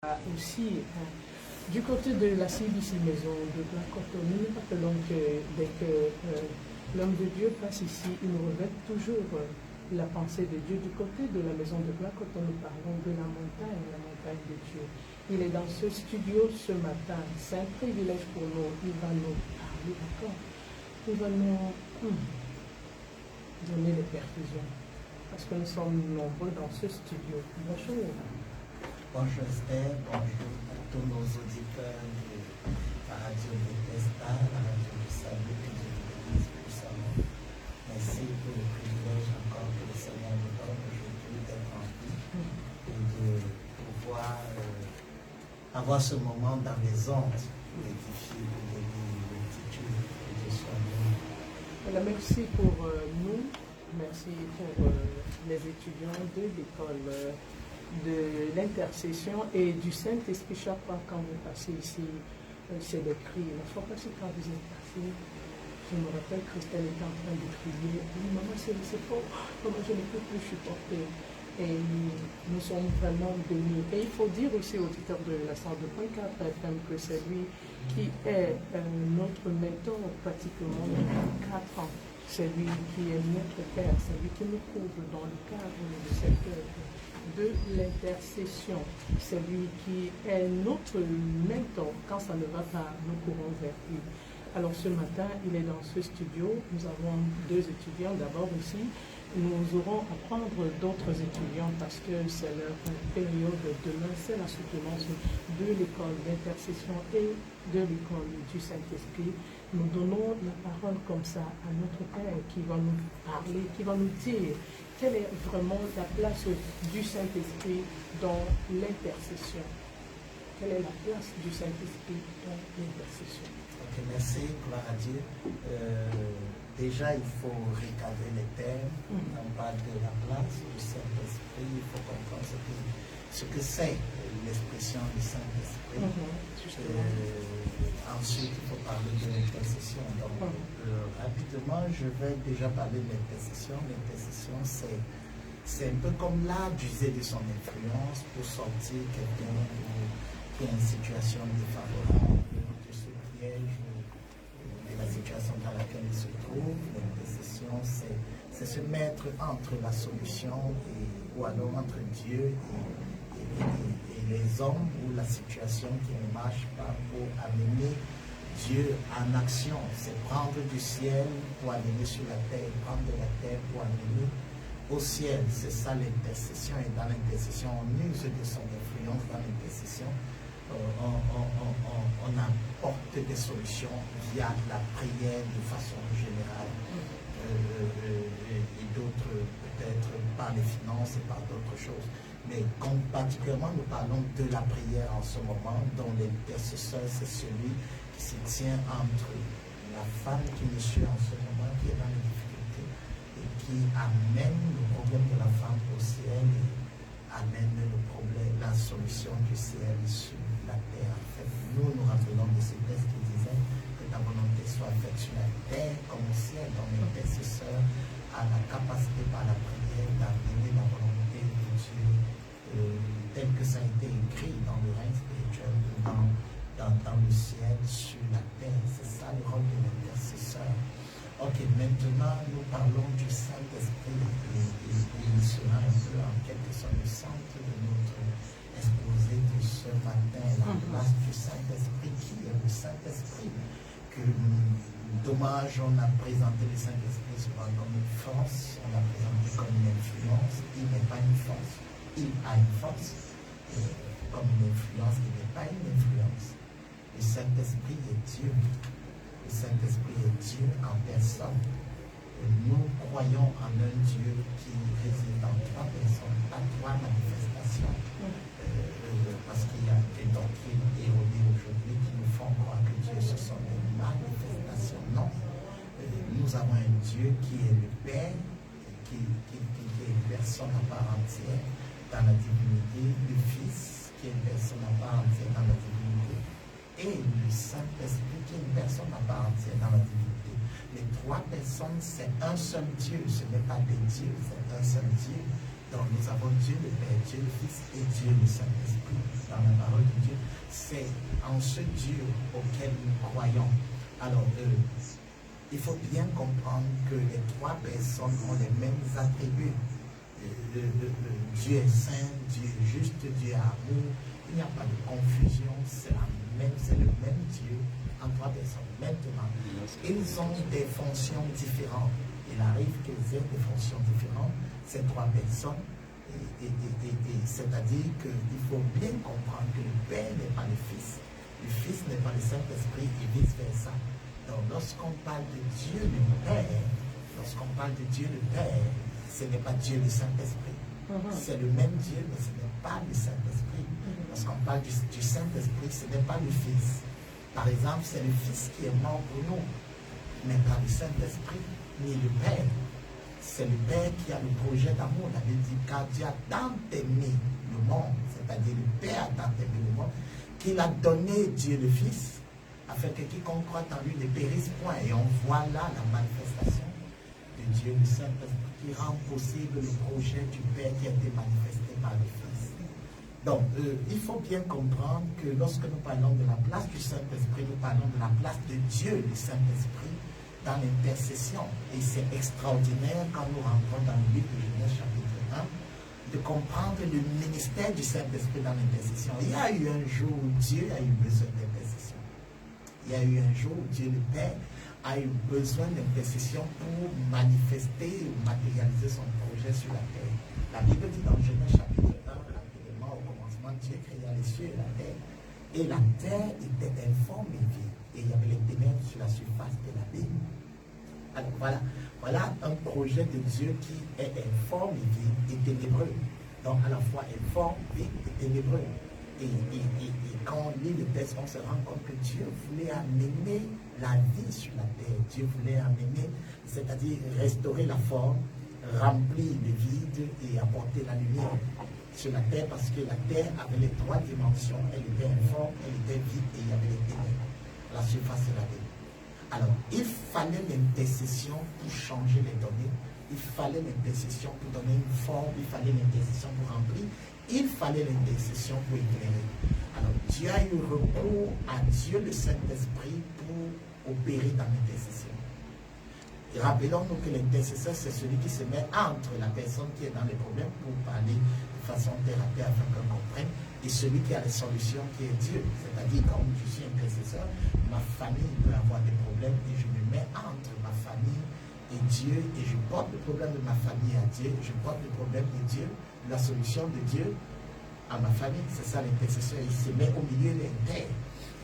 Aussi, du côté de la CBC Maison de Cotonou, nous rappelons que dès que l'homme de Dieu passe ici, il nous revêt toujours la pensée de Dieu. Du côté de la Maison de Cotonou, nous parlons de la montagne de Dieu. Il est dans ce studio ce matin. C'est un privilège pour nous. Il va nous parler, d'accord? Il va nous donner des perfusions. Parce que nous sommes nombreux dans ce studio. Bonjour. Bonjour Esther, bonjour à tous nos auditeurs de la radio Bethesda, la radio du salut, que Dieu vous bénisse puissamment. Merci pour le privilège encore que le Seigneur nous donne aujourd'hui d'être en vie et de pouvoir avoir ce moment dans les ondes pour édifier, pour donner l'étitude que Dieu soit nous. Voilà, merci pour nous, merci pour les étudiants de l'école de l'intercession et du Saint-Esprit. Chaque fois quand vous passez ici, c'est des cris. La fois passée, quand vous êtes passé, je me rappelle, Christelle était en train de crier. Oui, maman, c'est fort. Maman, je ne peux plus supporter. Et nous sommes vraiment bénis. Et il faut dire aussi aux auditeurs de la 102.4 FM que c'est lui qui est notre mentor pratiquement depuis 4 ans. C'est lui qui est notre Père. C'est lui qui nous couvre dans le cadre de cette œuvre de l'intercession. C'est lui qui est notre mentor. Quand ça ne va pas, nous courons vers lui. Alors ce matin, il est dans ce studio. Nous avons 2 étudiants d'abord ici. Nous aurons à prendre d'autres étudiants parce que c'est leur période demain. C'est la soutenance de l'école d'intercession et de l'école du Saint-Esprit. Nous donnons la parole comme ça à notre Père qui va nous parler, qui va nous dire quelle est vraiment la place du Saint-Esprit dans l'intercession. Quelle est la place du Saint-Esprit dans l'intercession? Ok, merci, gloire à Dieu. Déjà, il faut recadrer les termes. On parle de la place du Saint-Esprit. Il faut comprendre ce que c'est l'expression du Saint-Esprit. Ensuite, il faut parler de l'intercession. Donc, rapidement, je vais déjà parler de l'intercession. L'intercession, c'est un peu comme l'art d'user de son influence pour sortir quelqu'un qui est en situation défavorable de ce piège, de la situation dans laquelle il se trouve. L'intercession, c'est se mettre entre la solution ou alors entre Dieu et les hommes ou la situation qui ne marche pas pour amener Dieu en action. C'est prendre du ciel pour amener sur la terre, prendre de la terre pour amener au ciel. C'est ça l'intercession. Et dans l'intercession, on use de son influence dans l'intercession. On apporte des solutions via la prière de façon générale. Et d'autres peut-être par les finances et par d'autres choses. Mais particulièrement, nous parlons de la prière en ce moment, dont l'intercesseur, c'est celui qui se tient entre la femme qui me suit en ce moment, qui est dans les difficultés, et qui amène le problème de la femme au ciel et amène le problème, la solution du ciel sur la terre. En fait, nous rappelons de ces textes qui disaient que ta volonté soit faite sur la terre comme au ciel. Donc l'intercesseur a la capacité par la prière d'amener la volonté de Dieu tel que ça a été écrit dans le règne spirituel, dans le ciel, sur la terre. C'est ça le rôle de l'intercesseur. Ok, maintenant nous parlons du Saint-Esprit et il sera un peu en quelque sorte le centre de notre exposé de ce matin, la place du Saint-Esprit. Qui est le Saint-Esprit? Dommage, on a présenté le Saint-Esprit souvent comme une force, on l'a présenté comme une influence. Il n'est pas une force. Il a une force, comme une influence, il n'est pas une influence. Le Saint-Esprit est Dieu. Le Saint-Esprit est Dieu en personne. Et nous croyons en un Dieu qui réside dans 3 personnes, pas 3 manifestations. Parce qu'il y a des doctrines erronées aujourd'hui qui nous font croire que Dieu, ce sont des manifestations. Non. Nous avons un Dieu qui est le Père, qui est une personne à part entière dans la divinité, le Fils qui est une personne à part entière dans la divinité, et le Saint-Esprit qui est une personne à part entière dans la divinité. Les 3 personnes, c'est un seul Dieu, ce n'est pas des dieux, c'est un seul Dieu Donc nous avons Dieu le Père, Dieu le Fils et Dieu le Saint-Esprit. Dans la parole de Dieu, c'est en ce Dieu auquel nous croyons. Alors, il faut bien comprendre que les trois personnes ont les mêmes attributs. Dieu est saint, Dieu est juste, Dieu est amour. Il n'y a pas de confusion, c'est le même Dieu en trois personnes. Maintenant, ils ont des fonctions différentes. Il arrive qu'ils aient des fonctions différentes, ces trois personnes. C'est-à-dire qu'il faut bien comprendre que le Père n'est pas le Fils n'est pas le Saint-Esprit et vice-versa. Donc lorsqu'on parle de Dieu le Père, ce n'est pas Dieu le Saint-Esprit. C'est le même Dieu, mais ce n'est pas le Saint-Esprit. Lorsqu'on parle du Saint-Esprit, ce n'est pas le Fils. Par exemple, c'est le Fils qui est mort pour nous, mais pas le Saint-Esprit, ni le Père. C'est le Père qui a le projet d'amour. La Bible dit, car Dieu a tant aimé le monde, c'est-à-dire le Père a tant aimé le monde, qu'il a donné Dieu le Fils, afin que quiconque croit en lui ne périsse point. Et on voit là la manifestation de Dieu le Saint-Esprit qui rend possible le projet du Père qui a été manifesté par le Fils. Donc, il faut bien comprendre que lorsque nous parlons de la place du Saint-Esprit, nous parlons de la place de Dieu, le Saint-Esprit, dans l'intercession. Et c'est extraordinaire quand nous rentrons dans le livre de Genèse chapitre 1, de comprendre le ministère du Saint-Esprit dans l'intercession. Il y a eu un jour où Dieu a eu besoin d'intercession. Il y a eu un jour où Dieu le Père a eu besoin d'intercession pour manifester ou matérialiser son projet sur la terre. La Bible dit dans Genèse chapitre 1, rapidement au commencement, Dieu créa les cieux et la terre. Et la terre était informe et vide. Et il y avait les ténèbres sur la surface de la ville. Alors voilà un projet de Dieu qui est informe et vide et ténébreux. Donc à la fois informe, vide et ténébreux. Et quand on lit le texte, on se rend compte que Dieu voulait amener la vie sur la terre. Dieu voulait amener, c'est-à-dire restaurer la forme, remplir le vide et apporter la lumière sur la terre, parce que la terre avait les trois dimensions. Elle était informe, elle était vide et il y avait les ténèbres, la surface de la vie. Alors, il fallait l'intercession pour changer les données, il fallait l'intercession pour donner une forme, il fallait l'intercession pour remplir, il fallait l'intercession pour éclairer. Alors, Dieu a eu recours à Dieu le Saint-Esprit pour opérer dans l'intercession. Et rappelons-nous que l'intercesseur, c'est celui qui se met entre la personne qui est dans les problèmes pour parler de façon terre à terre afin qu'on comprenne, et celui qui a les solutions, qui est Dieu. C'est-à-dire, comme je suis intercesseur, ma famille peut avoir des problèmes et je me mets entre ma famille et Dieu, et je porte le problème de ma famille à Dieu, je porte le problème de Dieu, la solution de Dieu à ma famille. C'est ça l'intercesseur, il se met au milieu des terres.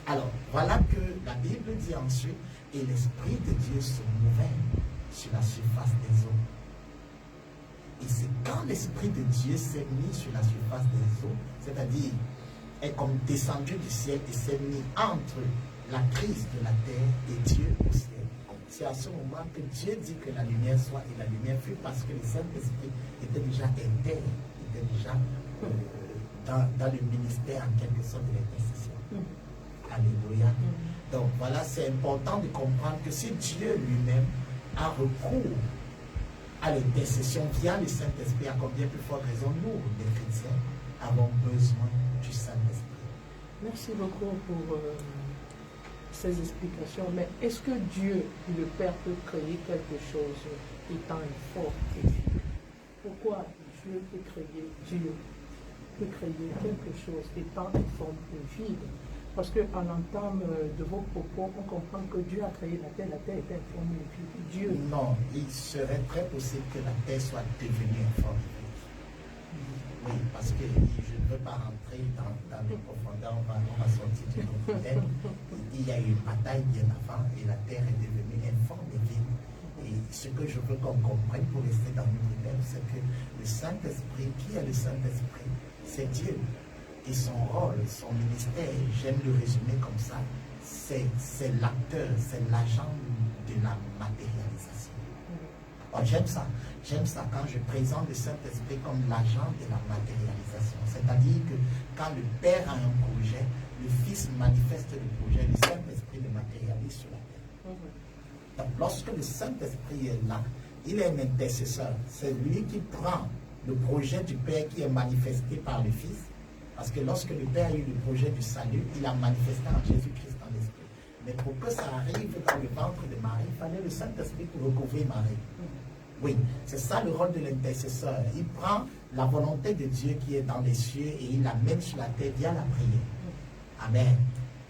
Alors, voilà que la Bible dit ensuite, et l'Esprit de Dieu se mouvait sur la surface des eaux. Et c'est quand l'Esprit de Dieu s'est mis sur la surface des eaux, c'est-à-dire est comme descendu du ciel et s'est mis entre la crise de la terre et Dieu au ciel. C'est à ce moment que Dieu dit que la lumière soit, et la lumière fut, parce que le Saint-Esprit était déjà interne, était déjà dans le ministère en quelque sorte de l'intercession. Alléluia. Donc voilà, c'est important de comprendre que si Dieu lui-même a recours à l'intercession via le Saint-Esprit, à combien plus forte raison nous, les chrétiens, avons besoin du Saint-Esprit. Merci beaucoup pour ces explications. Mais est-ce que Dieu, le Père, peut créer quelque chose étant fort? Pourquoi Dieu peut créer quelque chose étant une forme vide? Parce qu'en entame de vos propos, on comprend que Dieu a créé la terre était informe et vide. Dieu. Non, il serait très possible que la terre soit devenue informe. Oui, parce que je ne veux pas rentrer dans les profondeurs, on va sortir de nos problèmes. Il y a eu une bataille bien avant et la terre est devenue informe et vide. Et ce que je veux qu'on comprenne pour rester dans nos problèmes, c'est que le Saint-Esprit, qui est le Saint-Esprit? C'est Dieu. Et son rôle, son ministère, j'aime le résumer comme ça, c'est l'acteur, c'est l'agent de la matérialisation. Oh, j'aime ça quand je présente le Saint-Esprit comme l'agent de la matérialisation. C'est-à-dire que quand le Père a un projet, le Fils manifeste le projet, le Saint-Esprit le matérialise sur la terre. Donc lorsque le Saint-Esprit est là, il est un intercesseur, c'est lui qui prend le projet du Père qui est manifesté par le Fils. Parce que lorsque le Père a eu le projet du salut, il a manifesté en Jésus-Christ dans l'Esprit. Mais pour que ça arrive dans le ventre de Marie, il fallait le Saint-Esprit pour recouvrir Marie. Oui, c'est ça le rôle de l'intercesseur. Il prend la volonté de Dieu qui est dans les cieux et il l'amène sur la terre via la prière. Amen.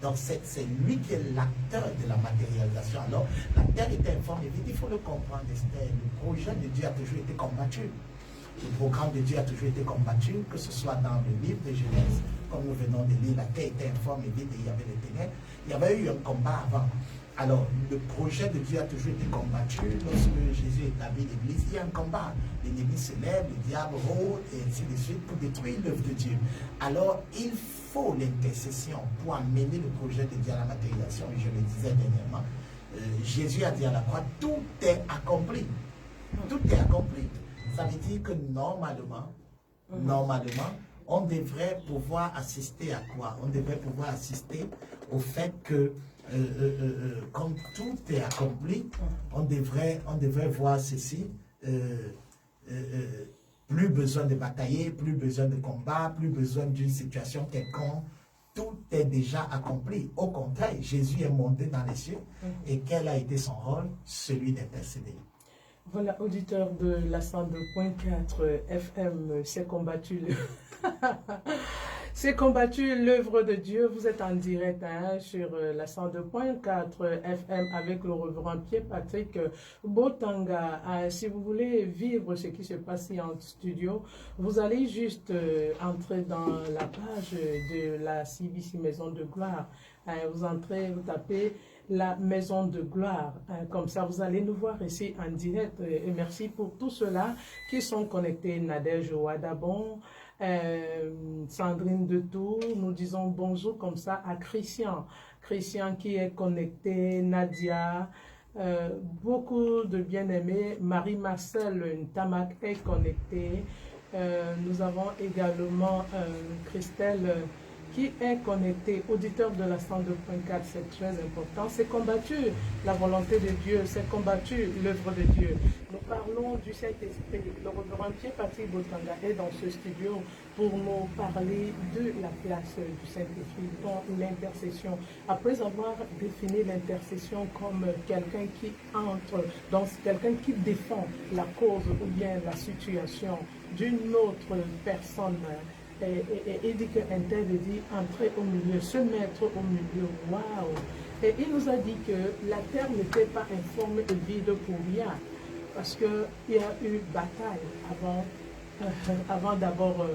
Donc c'est lui qui est l'acteur de la matérialisation. Alors, la terre était informe et vite, il faut le comprendre, Esther. Le projet de Dieu a toujours été combattu. Le programme de Dieu a toujours été combattu, que ce soit dans le livre de Genèse, comme nous venons de lire, la terre était informe et vide et il y avait les ténèbres. Il y avait eu un combat avant. Alors, le projet de Dieu a toujours été combattu. Lorsque Jésus établit l'Église, il y a un combat. L'ennemi se lève, le diable rôde, et ainsi de suite, pour détruire l'œuvre de Dieu. Alors, il faut l'intercession pour amener le projet de Dieu à la matérialisation. Et je le disais dernièrement, Jésus a dit à la croix, tout est accompli. Tout est accompli. Ça veut dire que normalement, on devrait pouvoir assister à quoi? On devrait pouvoir assister au fait que comme tout est accompli, on devrait voir ceci, plus besoin de batailler, plus besoin de combat, plus besoin d'une situation quelconque, tout est déjà accompli. Au contraire, Jésus est monté dans les cieux et quel a été son rôle? Celui d'intercéder. Voilà, auditeur de la 102.4 FM, c'est combattu. C'est combattu l'œuvre de Dieu. Vous êtes en direct sur la 102.4 FM avec le reverend Pierre-Patrick Botanga. Si vous voulez vivre ce qui se passe ici en studio, vous allez juste entrer dans la page de la CBC Maison de Gloire. Vous entrez, vous tapez la Maison de Gloire. Comme ça, vous allez nous voir ici en direct. Et merci pour tous ceux-là qui sont connectés. Nadège Ouadabon, Sandrine de Tours, nous disons bonjour comme ça à Christian. Christian qui est connecté, Nadia, beaucoup de bien-aimés. Marie-Marcel Ntamak est connectée. Nous avons également Christelle qui est connecté, auditeur de la 102.4, c'est très important. C'est combattu la volonté de Dieu, c'est combattu l'œuvre de Dieu. Nous parlons du Saint-Esprit. Le reverend Pierre-Patrick Botanga est dans ce studio pour nous parler de la place du Saint-Esprit dans l'intercession. Après avoir défini l'intercession comme quelqu'un qui entre, dans quelqu'un qui défend la cause ou bien la situation d'une autre personne, et dit qu'Intel dit entrer au milieu, se mettre au milieu. Waouh! Et il nous a dit que la terre n'était pas informe et vide pour rien, parce qu'il y a eu bataille avant d'abord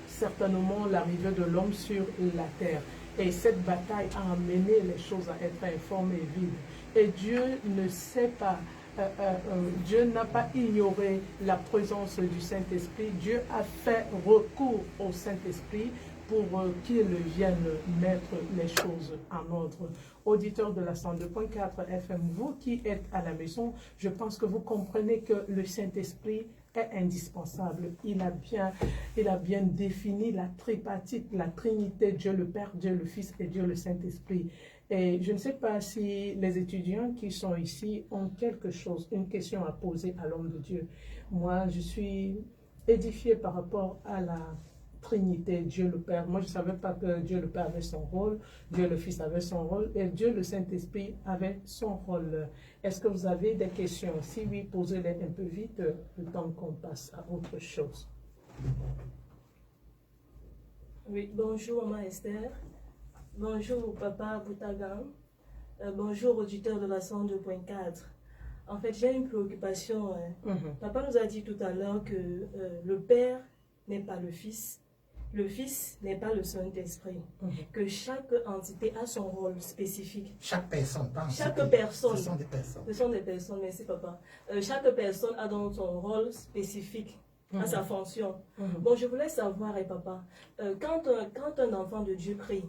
certainement l'arrivée de l'homme sur la terre. Et cette bataille a amené les choses à être informes et vides. Et Dieu ne sait pas. Dieu n'a pas ignoré la présence du Saint-Esprit. Dieu a fait recours au Saint-Esprit pour qu'il vienne mettre les choses en ordre. Auditeurs de la 102.4 FM, vous qui êtes à la maison, je pense que vous comprenez que le Saint-Esprit est indispensable. Il a bien défini la tripartite, la Trinité, Dieu le Père, Dieu le Fils et Dieu le Saint-Esprit. Et je ne sais pas si les étudiants qui sont ici ont quelque chose, une question à poser à l'homme de Dieu. Moi, je suis édifiée par rapport à la Trinité, Dieu le Père. Moi, je ne savais pas que Dieu le Père avait son rôle, Dieu le Fils avait son rôle et Dieu le Saint-Esprit avait son rôle. Est-ce que vous avez des questions? Si oui, posez-les un peu vite, le temps qu'on passe à autre chose. Oui, bonjour Maman Esther. Bonjour Papa Boutagan. Bonjour auditeurs de la 102.4. En fait, j'ai une préoccupation. Papa nous a dit tout à l'heure que le Père n'est pas le Fils. Le Fils n'est pas le Saint-Esprit. Que chaque entité a son rôle spécifique. Chaque personne, chaque personne. Ce sont des personnes. Ce sont des personnes, merci papa. Chaque personne a donc son rôle spécifique. À sa fonction. Bon, je voulais savoir, papa, quand un enfant de Dieu prie,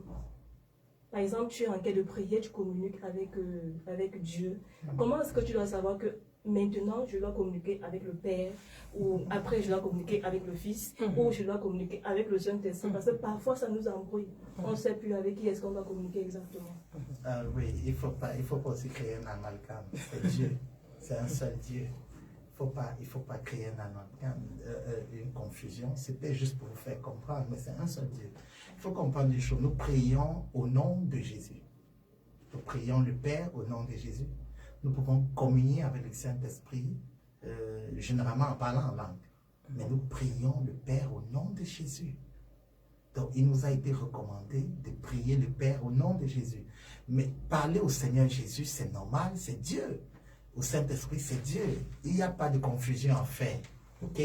par exemple, tu es en quête de prière, tu communiques avec Dieu. Comment est-ce que tu dois savoir que maintenant, je dois communiquer avec le Père, ou après, je dois communiquer avec le Fils, ou je dois communiquer avec le Saint-Esprit? Parce que parfois, ça nous embrouille. On ne sait plus avec qui est-ce qu'on doit communiquer exactement. Oui, il faut pas aussi créer un amalgame. C'est Dieu. C'est un seul Dieu. Il il faut pas créer une confusion. C'était juste pour vous faire comprendre, mais c'est un seul Dieu. Il faut comprendre une chose. Nous prions au nom de Jésus. Nous prions le Père au nom de Jésus. Nous pouvons communier avec le Saint-Esprit, généralement en parlant en langue. Mais nous prions le Père au nom de Jésus. Donc, il nous a été recommandé de prier le Père au nom de Jésus. Mais parler au Seigneur Jésus, c'est normal, c'est Dieu. Au Saint-Esprit, c'est Dieu. Il n'y a pas de confusion à faire. Ok?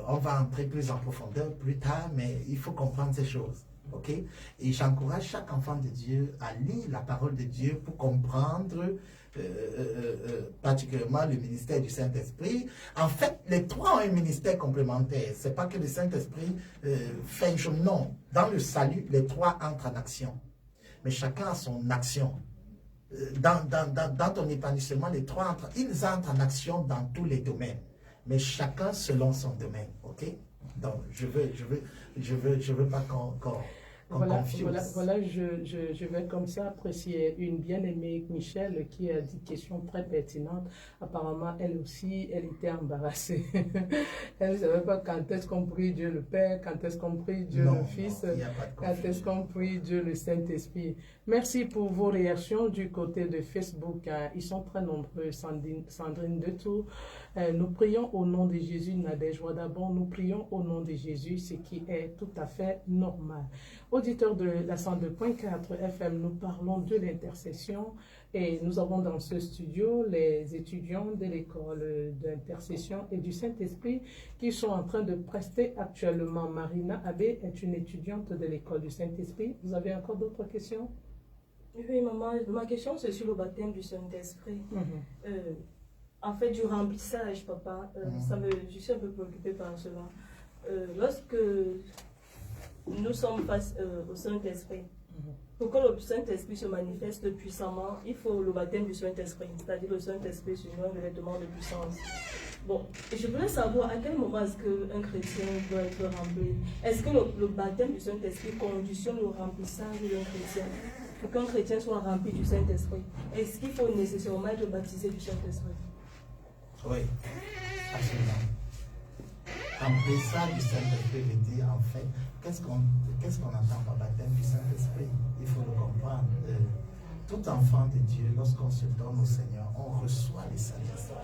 On va entrer plus en profondeur plus tard, mais il faut comprendre ces choses. Ok? Et j'encourage chaque enfant de Dieu à lire la parole de Dieu pour comprendre particulièrement le ministère du Saint-Esprit. En fait, les trois ont un ministère complémentaire. Ce n'est pas que le Saint-Esprit fait une chose. Non. Dans le salut, les trois entrent en action. Mais chacun a son action. Dans ton épanouissement, les trois ils entrent en action dans tous les domaines. Mais chacun selon son domaine. Ok? Donc, je veux pas qu'on Voilà, je vais comme ça apprécier une bien-aimée Michel qui a dit une question très pertinente. Apparemment, elle aussi, elle était embarrassée. Elle ne savait pas quand est-ce qu'on prie Dieu le Père, quand est-ce qu'on prie Dieu le Fils, quand est-ce qu'on prie Dieu le Saint-Esprit. Merci pour vos réactions du côté de Facebook. Ils sont très nombreux. Sandrine Detour. Nous prions au nom de Jésus, Nadège Wadabon. Nous prions au nom de Jésus, ce qui est tout à fait normal. Auditeurs de la 102.4 FM, nous parlons de l'intercession et nous avons dans ce studio les étudiants de l'école d'intercession et du Saint-Esprit qui sont en train de prester actuellement. Marina Abbé est une étudiante de l'école du Saint-Esprit. Vous avez encore d'autres questions? Oui, maman, ma question c'est sur le baptême du Saint-Esprit. En fait, du remplissage, papa, je suis un peu préoccupée par cela. Lorsque nous sommes face au Saint-Esprit, pour que le Saint-Esprit se manifeste puissamment, il faut le baptême du Saint-Esprit, c'est-à-dire le Saint-Esprit sur nous, un vêtement de puissance. Bon, et je voulais savoir à quel moment est-ce qu'un chrétien doit être rempli. Est-ce que le baptême du Saint-Esprit conditionne le remplissage d'un chrétien? Pour qu'un chrétien soit rempli du Saint-Esprit, est-ce qu'il faut nécessairement être baptisé du Saint-Esprit? Oui, absolument. Remplissage du Saint-Esprit veut dire, en fait, qu'est-ce qu'on entend par baptême du Saint-Esprit? Il faut le comprendre. Tout enfant de Dieu, lorsqu'on se donne au Seigneur, on reçoit le Saint-Esprit.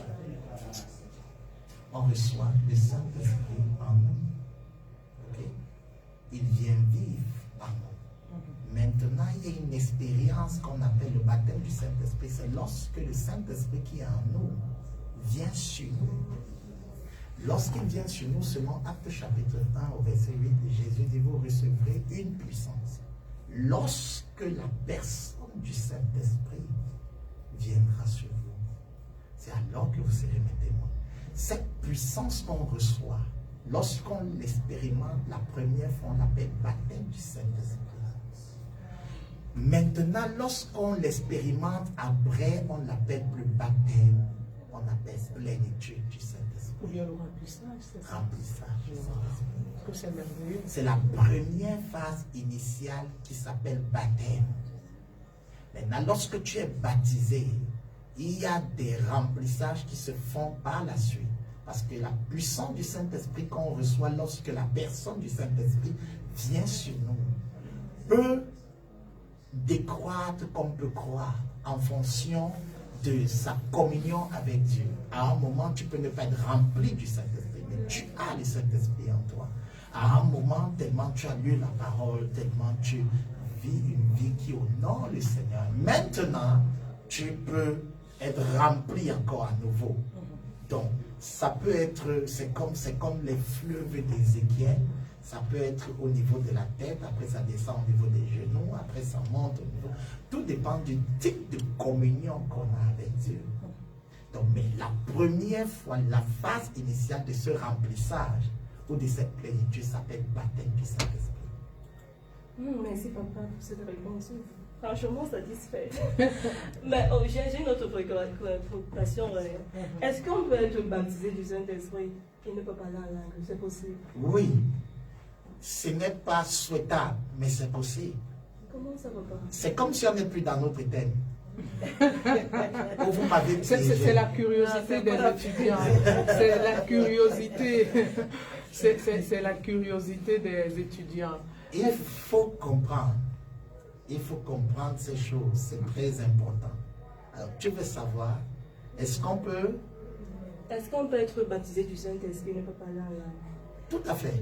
On reçoit le Saint-Esprit en nous. Okay? Il vient vivre en nous. Maintenant, il y a une expérience qu'on appelle le baptême du Saint-Esprit. C'est lorsque le Saint-Esprit qui est en nous vient sur nous. Lorsqu'il vient sur nous, selon Actes chapitre 1 au verset 8, Jésus dit, vous recevrez une puissance. Lorsque la personne du Saint-Esprit viendra sur vous, c'est alors que vous serez mes témoins. Cette puissance qu'on reçoit, lorsqu'on l'expérimente la première fois, on l'appelle baptême du Saint-Esprit. Maintenant, lorsqu'on l'expérimente après, on l'appelle plus baptême, on appelle plénitude du Saint-Esprit. Ou bien le remplissage, c'est ça. Remplissage. C'est merveilleux. C'est la première phase initiale qui s'appelle baptême. Maintenant, lorsque tu es baptisé, il y a des remplissages qui se font par la suite. Parce que la puissance du Saint-Esprit qu'on reçoit lorsque la personne du Saint-Esprit vient sur nous peut décroître comme peut croître en fonction de sa communion avec Dieu. À un moment, tu peux ne pas être rempli du Saint-Esprit, mais tu as le Saint-Esprit en toi. À un moment, tellement tu as lu la parole, tellement tu vis une vie qui honore le Seigneur. Maintenant, tu peux être rempli encore à nouveau. Donc, ça peut être, c'est comme les fleuves d'Ézéchiel. Ça peut être au niveau de la tête, après ça descend au niveau des genoux, après ça monte au niveau... Tout dépend du type de communion qu'on a avec Dieu. Donc, mais la première fois, la phase initiale de ce remplissage ou de cette plénitude s'appelle baptême du Saint-Esprit. Merci papa pour cette réponse. Franchement satisfait. Mais j'ai une autre préoccupation. Est-ce qu'on peut être baptisé du Saint-Esprit et ne peut parler en langue? C'est possible? Oui. Ce n'est pas souhaitable, mais c'est possible. Comment ça va pas? C'est comme si on n'est plus dans notre thème. Ou vous m'avez piégé? C'est la curiosité des étudiants. C'est la curiosité. C'est la curiosité des étudiants. Il faut comprendre. Il faut comprendre ces choses. C'est très important. Alors, tu veux savoir, est-ce qu'on peut être baptisé du Saint-Esprit, ne peut parler en langue? Tout à fait.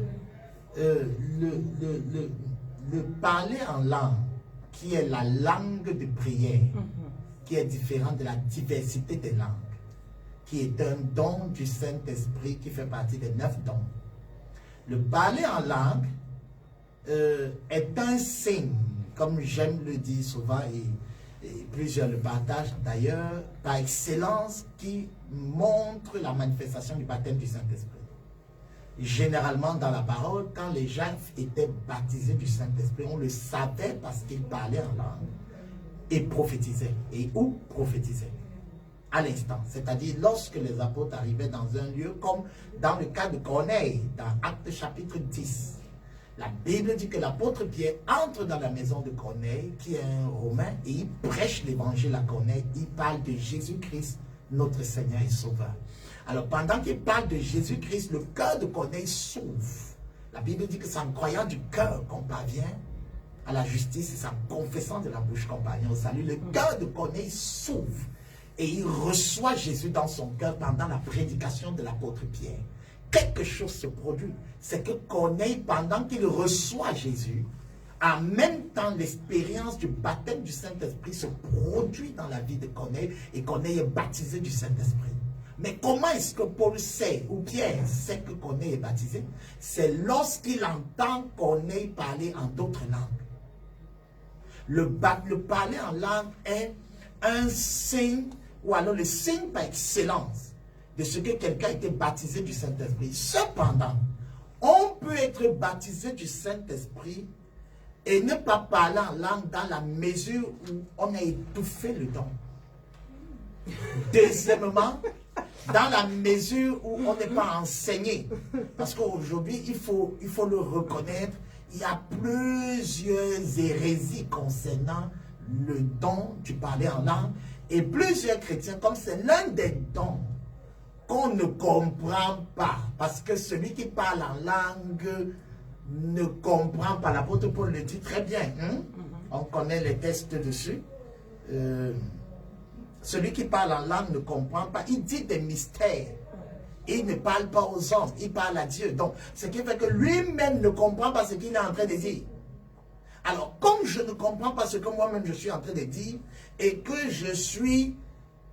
Le parler en langue, qui est la langue de prière, qui est différente de la diversité des langues, qui est un don du Saint-Esprit qui fait partie des 9 dons. Le parler en langue est un signe, comme j'aime le dire souvent, et plusieurs le partagent d'ailleurs, par excellence, qui montre la manifestation du baptême du Saint-Esprit. Généralement, dans la parole, quand les gens étaient baptisés du Saint-Esprit, on le savait parce qu'ils parlaient en langue et prophétisaient. Et où prophétisaient? À l'instant. C'est-à-dire, lorsque les apôtres arrivaient dans un lieu, comme dans le cas de Corneille, dans Actes chapitre 10, la Bible dit que l'apôtre Pierre entre dans la maison de Corneille, qui est un Romain, et il prêche l'évangile à Corneille. Il parle de Jésus-Christ, notre Seigneur et Sauveur. Alors, pendant qu'il parle de Jésus-Christ, le cœur de Corneille s'ouvre. La Bible dit que c'est en croyant du cœur qu'on parvient à la justice et c'est en confessant de la bouche qu'on parvient au salut. Le cœur de Corneille s'ouvre et il reçoit Jésus dans son cœur pendant la prédication de l'apôtre Pierre. Quelque chose se produit. C'est que Corneille, pendant qu'il reçoit Jésus, en même temps, l'expérience du baptême du Saint-Esprit se produit dans la vie de Corneille et Corneille est baptisé du Saint-Esprit. Mais comment est-ce que Paul sait, ou Pierre sait que Corneille est baptisé? C'est lorsqu'il entend Corneille parler en d'autres langues. Le parler en langue est un signe, ou alors le signe par excellence de ce que quelqu'un a été baptisé du Saint-Esprit. Cependant, on peut être baptisé du Saint-Esprit et ne pas parler en langue dans la mesure où on a étouffé le don. Deuxièmement, dans la mesure où on n'est pas enseigné. Parce qu'aujourd'hui, il faut le reconnaître, il y a plusieurs hérésies concernant le don du parler en langue. Et plusieurs chrétiens, comme c'est l'un des dons qu'on ne comprend pas, parce que celui qui parle en langue ne comprend pas. L'apôtre Paul le dit très bien. On connaît les textes dessus. Celui qui parle en langue ne comprend pas. Il dit des mystères. Il ne parle pas aux hommes. Il parle à Dieu. Donc, ce qui fait que lui-même ne comprend pas ce qu'il est en train de dire. Alors, comme je ne comprends pas ce que moi-même je suis en train de dire, et que je suis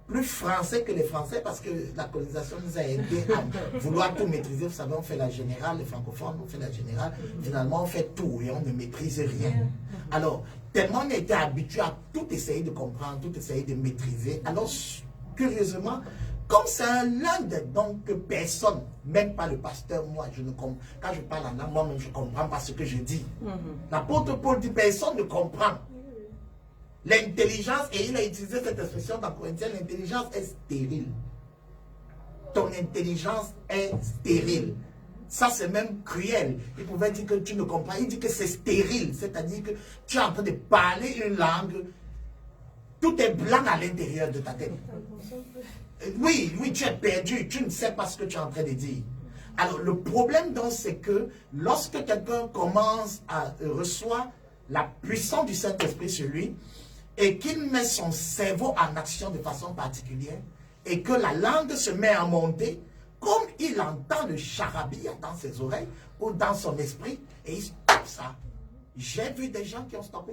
plus français que les Français, parce que la colonisation nous a aidé à vouloir tout maîtriser. Vous savez, on fait la générale, les francophones, on fait la générale. Finalement, on fait tout et on ne maîtrise rien. Alors, tellement on a été habitué à tout essayer de comprendre, tout essayer de maîtriser. Alors, curieusement, comme c'est l'un des dons que personne, même pas le pasteur, moi, je ne comprends. Quand je parle en langue, moi-même, je ne comprends pas ce que je dis. L'apôtre Paul dit, personne ne comprend. L'intelligence, et il a utilisé cette expression dans Corinthiens, l'intelligence est stérile. Ton intelligence est stérile. Ça, c'est même cruel. Il pouvait dire que tu ne comprends. Il dit que c'est stérile. C'est-à-dire que tu es en train de parler une langue. Tout est blanc à l'intérieur de ta tête. Oui, tu es perdu. Tu ne sais pas ce que tu es en train de dire. Alors, le problème, donc, c'est que lorsque quelqu'un commence à recevoir la puissance du Saint-Esprit sur lui, et qu'il met son cerveau en action de façon particulière, et que la langue se met à monter, comme il entend le charabia dans ses oreilles ou dans son esprit, et il stoppe ça. J'ai vu des gens qui ont stoppé.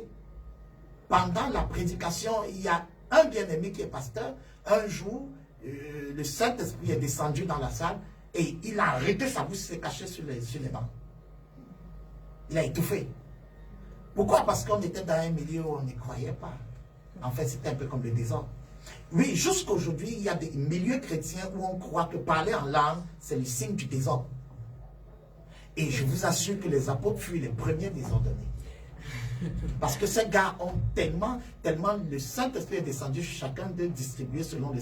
Pendant la prédication, il y a un bien-aimé qui est pasteur. Un jour, le Saint-Esprit est descendu dans la salle et il a arrêté sa bouche, s'est caché sur les bancs. Il a étouffé. Pourquoi? Parce qu'on était dans un milieu où on ne croyait pas. En fait, c'était un peu comme le désordre. Oui, jusqu'aujourd'hui, il y a des milieux chrétiens où on croit que parler en langue, c'est le signe du désordre. Et je vous assure que les apôtres furent les premiers désordonnés. Parce que ces gars ont tellement le Saint-Esprit est descendu sur chacun d'eux, distribué selon le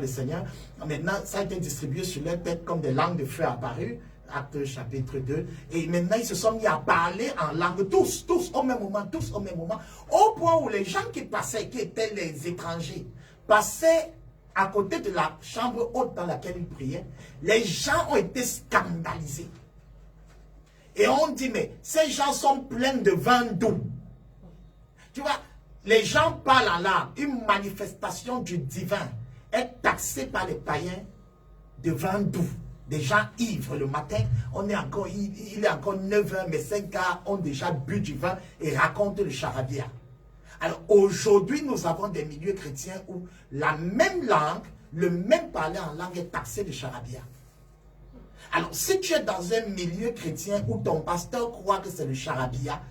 Seigneur. Maintenant, ça a été distribué sur leur tête comme des langues de feu apparues. Actes chapitre 2. Et maintenant, ils se sont mis à parler en langue, tous au même moment, au point où les gens qui passaient, qui étaient les étrangers, passaient à côté de la chambre haute dans laquelle ils priaient. Les gens ont été scandalisés. Et on dit, mais ces gens sont pleins de vin doux. Tu vois, les gens parlent en langue. Une manifestation du divin est taxée par les païens de vin doux. Des gens ivres le matin, il est encore 9 h, mais ces gars ont déjà bu du vin et racontent le charabia. Alors aujourd'hui, nous avons des milieux chrétiens où la même langue, le même parler en langue est taxé de charabia. Alors si tu es dans un milieu chrétien où ton pasteur croit que c'est le charabia,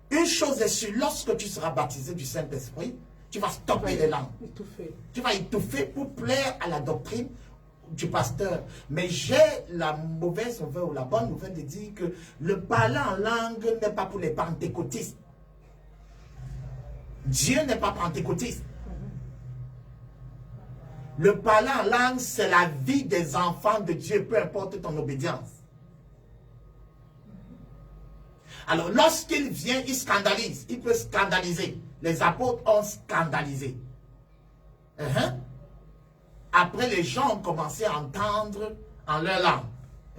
une chose est sûre, lorsque tu seras baptisé du Saint-Esprit, tu vas stopper les langues. Tu vas étouffer pour plaire à la doctrine du pasteur. Mais j'ai la mauvaise nouvelle ou la bonne nouvelle de dire que le parler en langue n'est pas pour les pentecôtistes. Dieu n'est pas pentecôtiste. Le parler en langue, c'est la vie des enfants de Dieu, peu importe ton obédience. Alors, lorsqu'il vient, il scandalise. Il peut scandaliser. Les apôtres ont scandalisé. Après, les gens ont commencé à entendre en leur langue.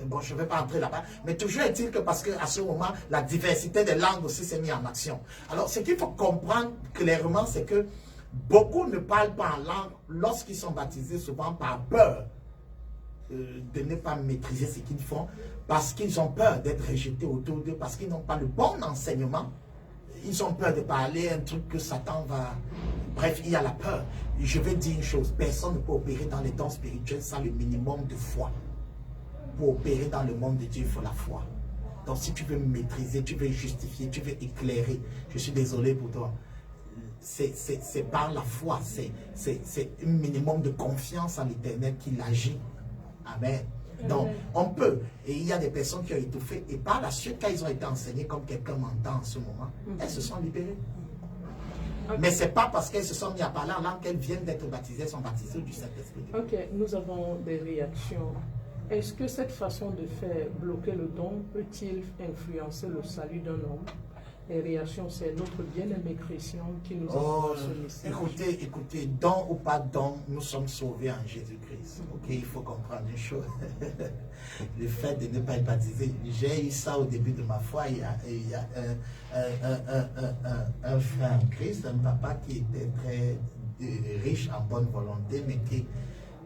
Et bon, je ne vais pas entrer là-bas. Mais toujours est-il que parce qu'à ce moment, la diversité des langues aussi s'est mise en action. Alors, ce qu'il faut comprendre clairement, c'est que beaucoup ne parlent pas en langue lorsqu'ils sont baptisés, souvent par peur de ne pas maîtriser ce qu'ils font, parce qu'ils ont peur d'être rejetés autour d'eux, parce qu'ils n'ont pas le bon enseignement. Ils ont peur de parler un truc que Satan va... Bref, il y a la peur. Je vais dire une chose, personne ne peut opérer dans les dons spirituels sans le minimum de foi. Pour opérer dans le monde de Dieu, il faut la foi. Donc si tu veux maîtriser, tu veux justifier, tu veux éclairer, je suis désolé pour toi. C'est par la foi, c'est un minimum de confiance en l'Éternel qu'il agit. Amen. Donc, on peut. Et il y a des personnes qui ont étouffé. Et par la suite, quand ils ont été enseignés, comme quelqu'un m'entend en ce moment, elles se sont libérées. Mais ce n'est pas parce qu'elles se sont mis à parler en langue qu'elles viennent d'être baptisées, elles sont baptisées du Saint-Esprit. Ok, nous avons des réactions. Est-ce que cette façon de faire bloquer le don peut-il influencer le salut d'un homme? Les réactions, c'est notre bien-aimé Christian qui nous envoie ce message. Écoutez, don ou pas don, nous sommes sauvés en Jésus-Christ. Ok, il faut comprendre une chose. Le fait de ne pas être baptisé, j'ai eu ça au début de ma foi. Il y a un frère en Christ, un papa qui était très riche en bonne volonté, mais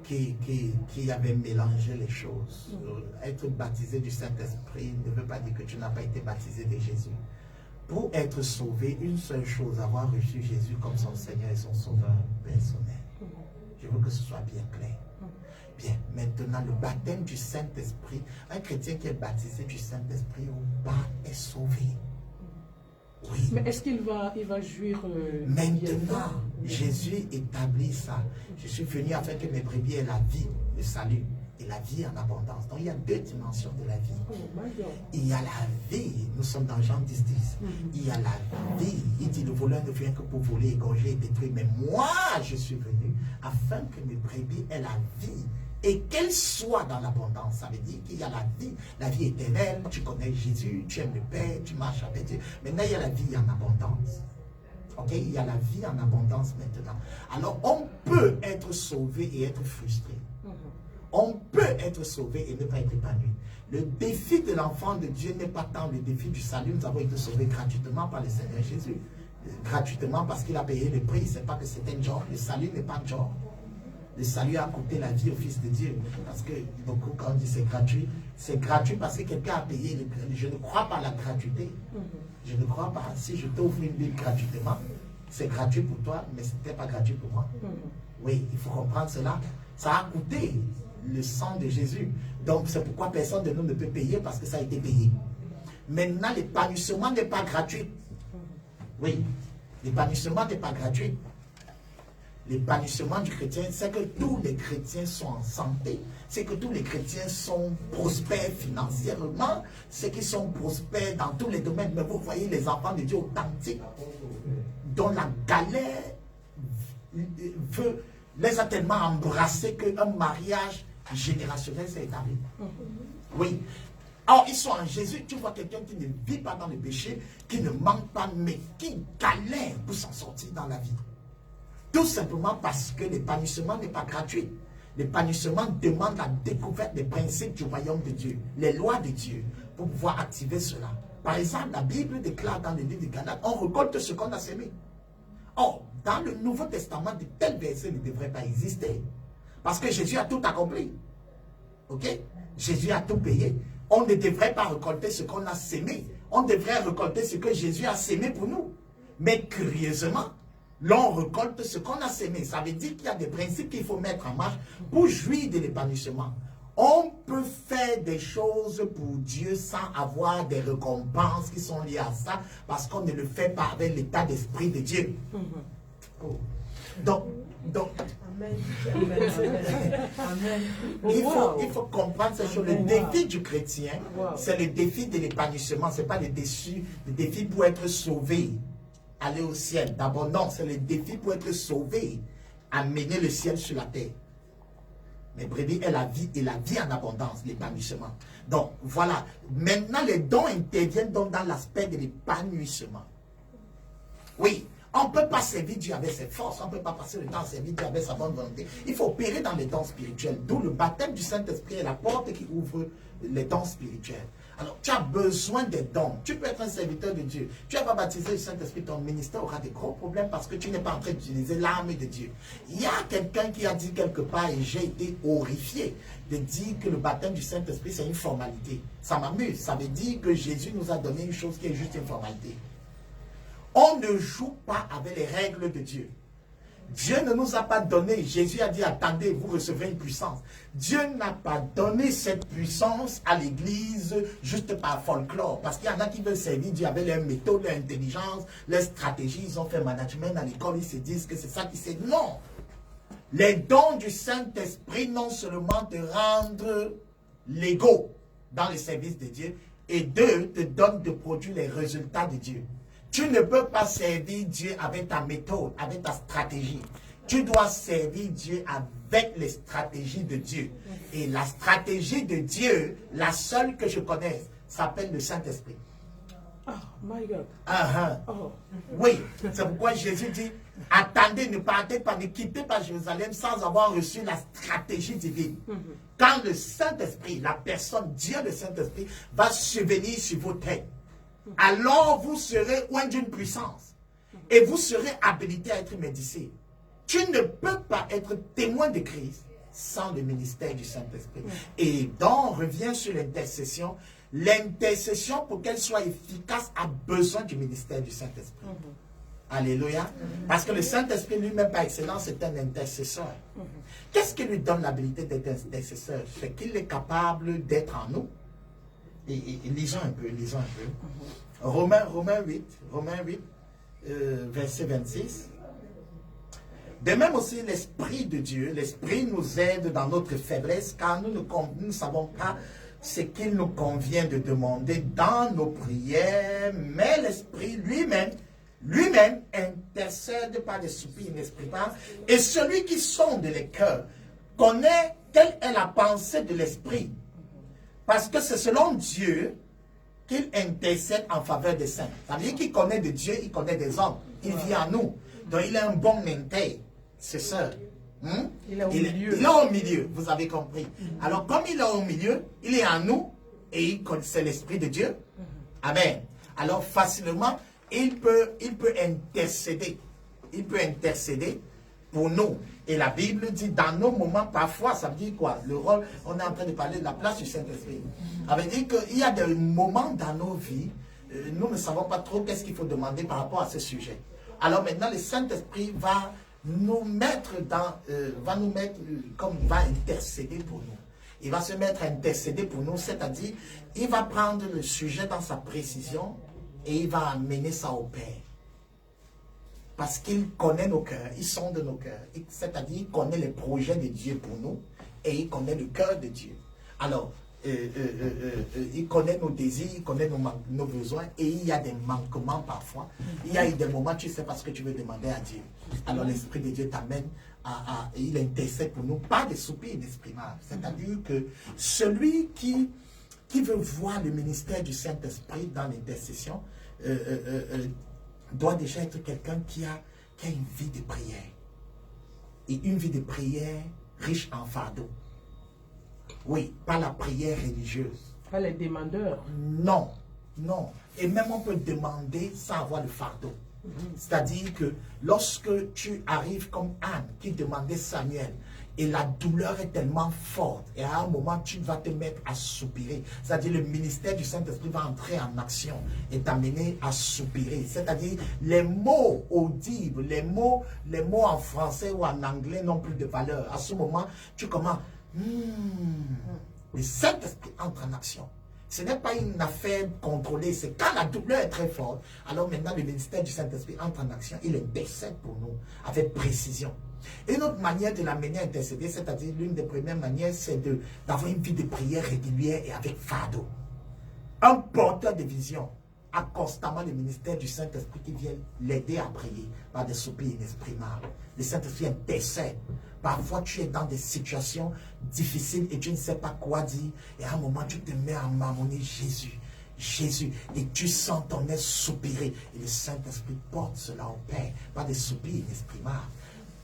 qui avait mélangé les choses. Être baptisé du Saint-Esprit ne veut pas dire que tu n'as pas été baptisé de Jésus. Pour être sauvé, une seule chose, avoir reçu Jésus comme son Seigneur et son Sauveur personnel. Je veux que ce soit bien clair. Bien, maintenant, le baptême du Saint-Esprit, un chrétien qui est baptisé du Saint-Esprit ou pas est sauvé. Oui. Mais est-ce qu'il va jouir maintenant, Jésus établit ça. Je suis venu afin que mes brebis aient la vie, le salut et la vie en abondance. Donc il y a deux dimensions de la vie. Il y a la vie, nous sommes dans Jean 10, 10. Il y a la vie. Il dit le voleur ne vient que pour voler, égorger et détruire. Mais moi, je suis venu afin que mes brebis aient la vie et qu'elle soit dans l'abondance. Ça veut dire qu'il y a la vie éternelle. Tu connais Jésus, tu aimes le Père, tu marches avec Dieu. Maintenant, il y a la vie en abondance. Ok, il y a la vie en abondance maintenant. Alors, on peut être sauvé et être frustré. On peut être sauvé et ne pas être épanoui. Le défi de l'enfant de Dieu n'est pas tant le défi du salut. Nous avons été sauvés gratuitement par le Seigneur Jésus. Gratuitement parce qu'il a payé le prix. Ce n'est pas que c'est un genre. Le salut n'est pas un genre. Le salut a coûté la vie au Fils de Dieu. Parce que beaucoup, quand on dit c'est gratuit parce que quelqu'un a payé. Je ne crois pas à la gratuité. Je ne crois pas. Si je t'offre une Bible gratuitement, c'est gratuit pour toi, mais ce n'était pas gratuit pour moi. Oui, il faut comprendre cela. Ça a coûté le sang de Jésus. Donc, c'est pourquoi personne de nous ne peut payer parce que ça a été payé. Maintenant, l'épanouissement n'est pas gratuit. Oui, l'épanouissement n'est pas gratuit. L'épanouissement du chrétien, c'est que tous les chrétiens sont en santé, c'est que tous les chrétiens sont prospères financièrement, c'est qu'ils sont prospères dans tous les domaines. Mais vous voyez les enfants de Dieu authentiques, dont la galère les a tellement embrassés qu'un mariage générationnel s'est établi. Oui, Alors, ils sont en Jésus. Tu vois quelqu'un qui ne vit pas dans le péché, qui ne manque pas, mais qui galère pour s'en sortir dans la vie. Tout simplement parce que l'épanouissement n'est pas gratuit. L'épanouissement demande la découverte des principes du royaume de Dieu, les lois de Dieu, pour pouvoir activer cela. Par exemple, la Bible déclare dans le livre de Galates, on récolte ce qu'on a semé. Or, dans le Nouveau Testament, de tels versets ne devraient pas exister. Parce que Jésus a tout accompli. Ok? Jésus a tout payé. On ne devrait pas récolter ce qu'on a semé. On devrait récolter ce que Jésus a semé pour nous. Mais curieusement, l'on récolte ce qu'on a semé. Ça veut dire qu'il y a des principes qu'il faut mettre en marche pour jouir de l'épanouissement. On peut faire des choses pour Dieu sans avoir des récompenses qui sont liées à ça, parce qu'on ne le fait pas avec l'état d'esprit de Dieu. Oh. Donc, Amen. Amen. il faut comprendre ces choses. Le défi du chrétien, c'est le défi de l'épanouissement. Ce n'est pas le défi pour être sauvé, aller au ciel. D'abord, non, c'est le défi pour être sauvé, amener le ciel sur la terre. Mais brebis est la vie, et la vie en abondance, l'épanouissement. Donc, voilà. Maintenant, les dons interviennent donc dans l'aspect de l'épanouissement. Oui, on ne peut pas servir Dieu avec ses forces, on ne peut pas passer le temps à servir Dieu avec sa bonne volonté. Il faut opérer dans les dons spirituels, d'où le baptême du Saint-Esprit est la porte qui ouvre les dons spirituels. Alors, tu as besoin des dons. Tu peux être un serviteur de Dieu. Tu n'as pas baptisé le Saint-Esprit, ton ministère aura des gros problèmes parce que tu n'es pas en train d'utiliser l'arme de Dieu. Il y a quelqu'un qui a dit quelque part, et j'ai été horrifié de dire que le baptême du Saint-Esprit, c'est une formalité. Ça m'amuse. Ça veut dire que Jésus nous a donné une chose qui est juste une formalité. On ne joue pas avec les règles de Dieu. Dieu ne nous a pas donné, Jésus a dit, attendez, vous recevrez une puissance. Dieu n'a pas donné cette puissance à l'église juste par folklore. Parce qu'il y en a qui veulent servir Dieu avec leur méthode, leur intelligence, leur stratégie. Ils ont fait management à l'école, ils se disent que c'est ça qui c'est. Non! Les dons du Saint-Esprit non seulement te rendent légaux dans le service de Dieu, et deux, te donnent de produire les résultats de Dieu. Tu ne peux pas servir Dieu avec ta méthode, avec ta stratégie. Tu dois servir Dieu avec les stratégies de Dieu. Et la stratégie de Dieu, la seule que je connaisse, s'appelle le Saint-Esprit. Oh, my God. Oh. Oui, c'est pourquoi Jésus dit, attendez, ne partez pas, ne quittez pas Jérusalem sans avoir reçu la stratégie divine. Quand le Saint-Esprit, la personne, Dieu le Saint-Esprit, va survenir sur vos têtes, alors vous serez loin d'une puissance et vous serez habilité à être médicé. Tu ne peux pas être témoin de Christ sans le ministère du Saint-Esprit. Et donc, on revient sur l'intercession. L'intercession, pour qu'elle soit efficace, a besoin du ministère du Saint-Esprit. Alléluia. Parce que le Saint-Esprit lui-même, par excellence, est un intercesseur. Qu'est-ce qui lui donne l'habilité d'être intercesseur? C'est qu'il est capable d'être en nous. Et lisons un peu, Romains 8, verset 26. De même aussi, l'Esprit de Dieu, l'Esprit nous aide dans notre faiblesse, car nous ne savons pas ce qu'il nous convient de demander dans nos prières, mais l'Esprit lui-même intercède par des soupirs inexprimables, et celui qui sonde les cœurs connaît quelle est la pensée de l'Esprit, parce que c'est selon Dieu qu'il intercède en faveur des saints. Ça veut dire qu'il connaît de Dieu, il connaît des hommes, il vit en nous, donc il est un bon mentor, c'est ça. Il est au milieu. Il est au milieu, vous avez compris. Alors, comme il est au milieu, il est en nous et il connaît l'Esprit de Dieu. Amen. Alors, facilement, il peut intercéder. Il peut intercéder pour nous. Et la Bible dit, dans nos moments, parfois, ça veut dire quoi? Le rôle, on est en train de parler de la place du Saint-Esprit. Ça veut dire qu'il y a des moments dans nos vies, nous ne savons pas trop qu'est-ce qu'il faut demander par rapport à ce sujet. Alors maintenant, le Saint-Esprit va nous mettre comme il va intercéder pour nous. Il va se mettre à intercéder pour nous, c'est-à-dire, il va prendre le sujet dans sa précision et il va amener ça au Père. Parce qu'il connaît nos cœurs, il sonde nos cœurs. C'est-à-dire, il connaît les projets de Dieu pour nous et il connaît le cœur de Dieu. Alors, il connaît nos désirs, il connaît nos besoins et il y a des manquements parfois. Il y a des moments, tu ne sais pas ce que tu veux demander à Dieu. Alors l'Esprit de Dieu t'amène il intercède pour nous, pas des soupirs inexprimables. C'est-à-dire que celui qui qui veut voir le ministère du Saint-Esprit dans l'intercession doit déjà être quelqu'un qui a une vie de prière. Et une vie de prière riche en fardeau. Oui, pas la prière religieuse. Pas les demandeurs. Non, non. Et même on peut demander sans avoir le fardeau. C'est-à-dire que lorsque tu arrives comme Anne qui demandait Samuel, et la douleur est tellement forte, et à un moment tu vas te mettre à soupirer. C'est-à-dire le ministère du Saint-Esprit va entrer en action et t'amener à soupirer. C'est-à-dire les mots audibles, les mots en français ou en anglais n'ont plus de valeur. À ce moment, tu commences, le Saint-Esprit entre en action. Ce n'est pas une affaire contrôlée, c'est quand la douleur est très forte. Alors maintenant, le ministère du Saint-Esprit entre en action, il intercède pour nous avec précision. Et une autre manière de l'amener à intercéder, c'est-à-dire l'une des premières manières, c'est d'avoir une vie de prière régulière et avec fardeau. Un porteur de vision a constamment le ministère du Saint-Esprit qui vient l'aider à prier par des soupirs inexprimables. Le Saint-Esprit intercède. Parfois, tu es dans des situations difficiles et tu ne sais pas quoi dire. Et à un moment, tu te mets à marmonner Jésus. Jésus. Et tu sens ton être soupirer. Et le Saint-Esprit porte cela au Père par des soupirs inexprimables.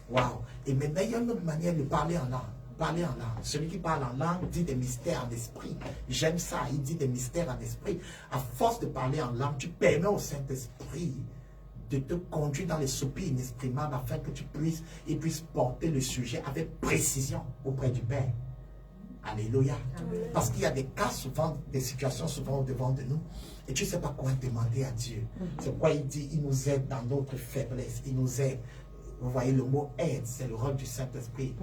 Waouh! Et maintenant, il y a une autre manière de parler en langue. Parler en langue. Celui qui parle en langue dit des mystères en esprit. J'aime ça, il dit des mystères en esprit. À force de parler en langue, tu permets au Saint-Esprit de te conduire dans les soupirs inexprimables afin que il puisse porter le sujet avec précision auprès du Père. Alléluia. Amen. Parce qu'il y a des cas souvent, des situations souvent au devant de nous et tu ne sais pas quoi demander à Dieu. C'est pourquoi il dit, il nous aide dans notre faiblesse, il nous aide. Vous voyez le mot aide, c'est le rôle du Saint-Esprit.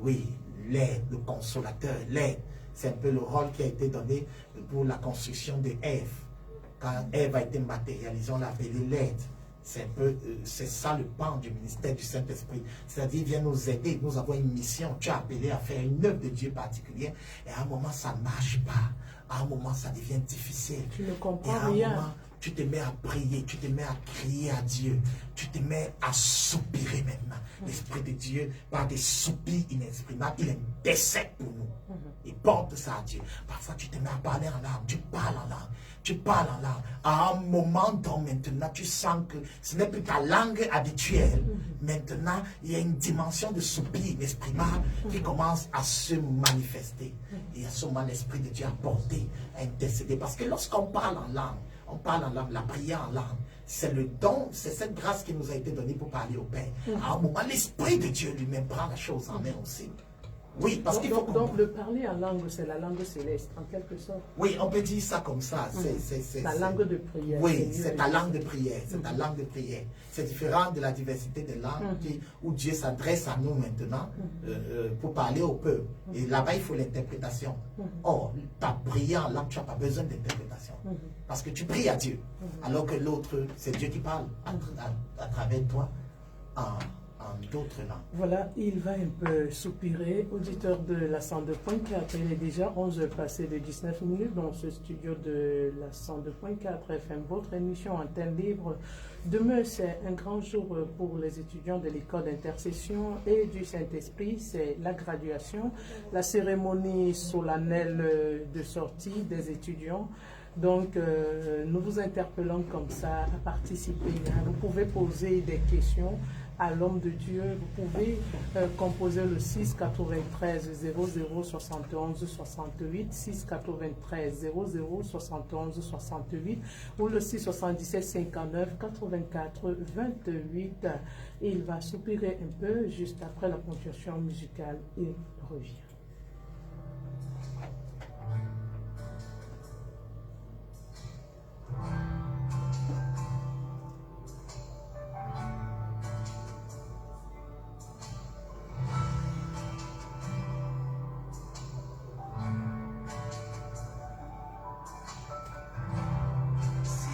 Oui, l'aide, le consolateur, l'aide. C'est un peu le rôle qui a été donné pour la construction de Ève. Quand Ève a été matérialisée, on l'a appelé l'aide. C'est un peu, c'est ça le pan du ministère du Saint-Esprit. C'est-à-dire, il vient nous aider. Nous avons une mission. Tu es appelé à faire une œuvre de Dieu particulière. Et à un moment, ça ne marche pas. À un moment, ça devient difficile. Tu ne comprends et à un rien. moment, tu te mets à prier, tu te mets à crier à Dieu, tu te mets à soupirer maintenant. L'Esprit de Dieu, par des soupirs inexprimables, il intercède pour nous. Il porte ça à Dieu. Parfois, tu te mets à parler en langue, tu parles en langue. Tu parles en langue. À un moment donc maintenant, tu sens que ce n'est plus ta langue habituelle. Maintenant, il y a une dimension de soupir inexprimable qui commence à se manifester. Et à ce moment, l'Esprit de Dieu a porté, a intercédé. Parce que lorsqu'on parle en langue, on parle en langue, la prière en langue, c'est le don, c'est cette grâce qui nous a été donnée pour parler au Père. À un moment, l'Esprit de Dieu lui-même prend la chose en main aussi. Oui, parce qu'il faut donc le parler en langue, c'est la langue céleste, en quelque sorte. Oui, on peut dire ça comme ça. C'est la langue de prière. Oui, c'est ta langue de prière. C'est ta langue de prière. C'est différent de la diversité des langues où Dieu s'adresse à nous maintenant pour parler au peuple. Et là-bas, il faut l'interprétation. Or, ta prière en langue, tu n'as pas besoin d'interprétation. Parce que tu pries à Dieu. Alors que l'autre, c'est Dieu qui parle à travers toi d'autres langues. Voilà, il va un peu soupirer. Auditeur de la 102.4, il est déjà 11h passées de 19 minutes dans ce studio de la 102.4 FM, votre émission Antenne Libre. Demain, c'est un grand jour pour les étudiants de l'école d'intercession et du Saint-Esprit. C'est la graduation, la cérémonie solennelle de sortie des étudiants. Donc, nous vous interpellons comme ça à participer. Vous pouvez poser des questions à l'homme de Dieu. Vous pouvez composer le 6 93 00 71 68, 6 93 00 71 68 ou le 6 77 59 84 28. Et il va soupirer un peu juste après la ponctuation musicale et revient. Si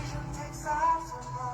je ne t'exalte pas,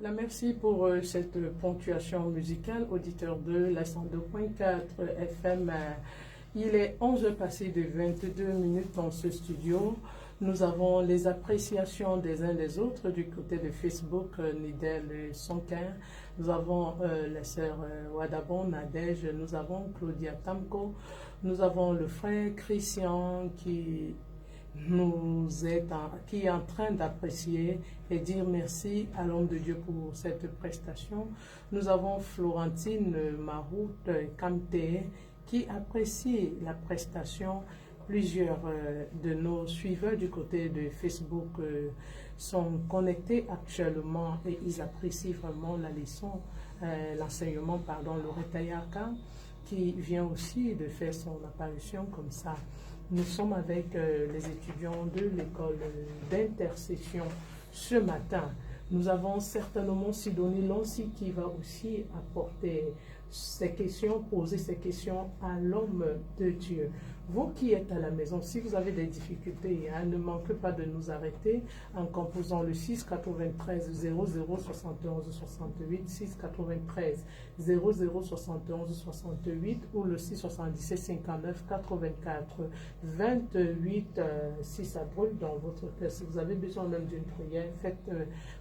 Voilà, merci pour cette ponctuation musicale, auditeur de la 102.4 FM. Il est 11h passé de 22 minutes dans ce studio. Nous avons les appréciations des uns des autres du côté de Facebook, Nidel Sonkin. Nous avons la sœur Wadabon Nadège. Nous avons Claudia Tamko. Nous avons le frère Christian qui qui est en train d'apprécier et dire merci à l'homme de Dieu pour cette prestation. Nous avons Florentine Marout Kamte qui apprécie la prestation. Plusieurs de nos suiveurs du côté de Facebook sont connectés actuellement et ils apprécient vraiment la leçon, l'enseignement, Loretta Yaka, qui vient aussi de faire son apparition comme ça. Nous sommes avec les étudiants de l'école d'intercession ce matin. Nous avons certainement Sidonie Lancy qui va aussi apporter ces questions, poser ces questions à l'homme de Dieu. Vous qui êtes à la maison, si vous avez des difficultés, ne manquez pas de nous arrêter en composant le 6 93 00 71 68, 6 93 00 71 68 ou le 6 77 59 84 28. Si ça brûle dans votre cœur, si vous avez besoin même d'une prière, faites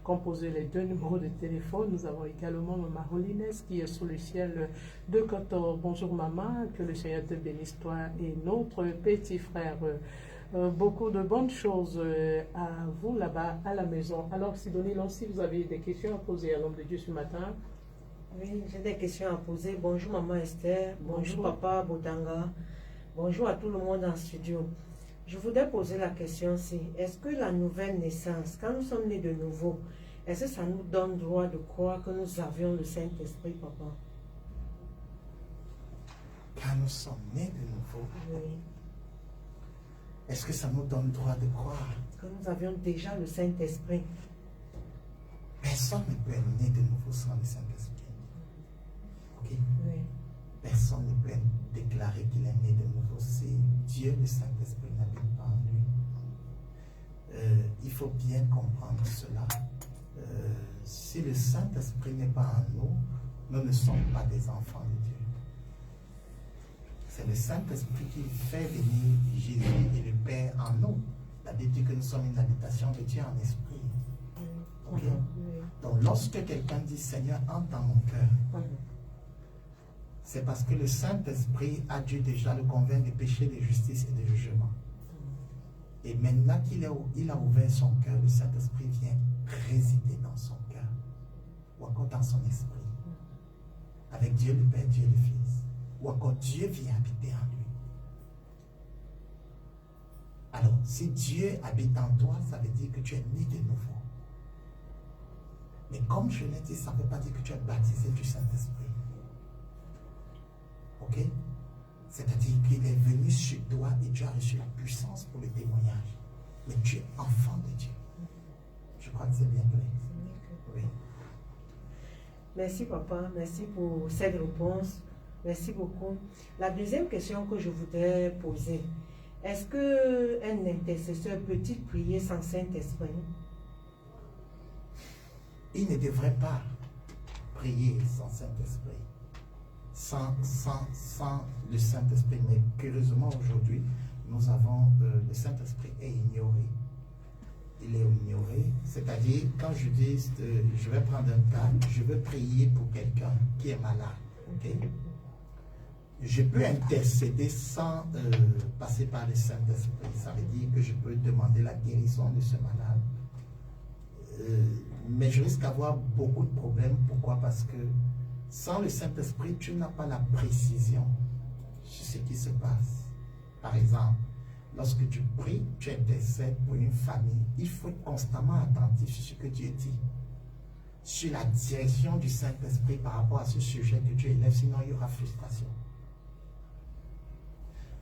composer les deux numéros de téléphone. Nous avons également Maman Rolines qui est sous le ciel de Kotor. Bonjour maman, que le Seigneur te bénisse toi et notre petit frère. Beaucoup de bonnes choses à vous là-bas à la maison. Alors Sidonie Lancy, vous avez des questions à poser à l'homme de Dieu ce matin? Oui, j'ai des questions à poser. Bonjour maman Esther, bonjour papa Botanga, bonjour à tout le monde en studio. Je voudrais poser la question si, est-ce que la nouvelle naissance, quand nous sommes nés de nouveau, est-ce que ça nous donne droit de croire que nous avions le Saint-Esprit, papa? Quand nous sommes nés de nouveau, Oui. est-ce que ça nous donne droit de croire? Que nous avions déjà le Saint-Esprit. Personne ne peut être né de nouveau sans le Saint-Esprit. Ok? Oui. Personne ne peut déclarer qu'il est né de nouveau si Dieu, le Saint-Esprit, n'habite pas en lui. Il faut bien comprendre cela. Si le Saint-Esprit n'est pas en nous, nous ne sommes pas des enfants de Dieu. C'est le Saint-Esprit qui fait venir Jésus et le Père en nous. La Bible dit que nous sommes une habitation de Dieu en esprit. Ok? Oui. Donc lorsque quelqu'un dit Seigneur, entre dans mon cœur, c'est parce que le Saint-Esprit a dû déjà le convaincre de péché, de justice et de jugement. Et maintenant qu'il a ouvert son cœur, le Saint-Esprit vient résider dans son cœur, ou encore dans son esprit, avec Dieu le Père, Dieu le Fils, ou encore Dieu vient habiter en lui. Alors, si Dieu habite en toi, ça veut dire que tu es né de nouveau. Mais comme je l'ai dit, ça ne veut pas dire que tu es baptisé du Saint-Esprit. Ok? C'est-à-dire qu'il est venu sur toi et tu as reçu la puissance pour le témoignage. Mais tu es enfant de Dieu. Je crois que c'est bien clair. Oui. Merci papa, merci pour cette réponse. Merci beaucoup. La deuxième question que je voudrais poser, est-ce qu'un intercesseur peut-il prier sans Saint-Esprit? Il ne devrait pas prier sans Saint-Esprit. Sans le Saint-Esprit. Mais curieusement, aujourd'hui, nous avons le Saint-Esprit est ignoré. Il est ignoré. C'est-à-dire, quand je dis, je vais prendre un cas, je veux prier pour quelqu'un qui est malade. Okay? Je peux intercéder sans passer par le Saint-Esprit. Ça veut dire que je peux demander la guérison de ce malade. Mais je risque d'avoir beaucoup de problèmes. Pourquoi? Parce que sans le Saint-Esprit, tu n'as pas la précision sur ce qui se passe. Par exemple, lorsque tu pries, tu intercèdes pour une famille, il faut être constamment attentif sur ce que Dieu dit, sur la direction du Saint-Esprit par rapport à ce sujet que Dieu élève, sinon il y aura frustration.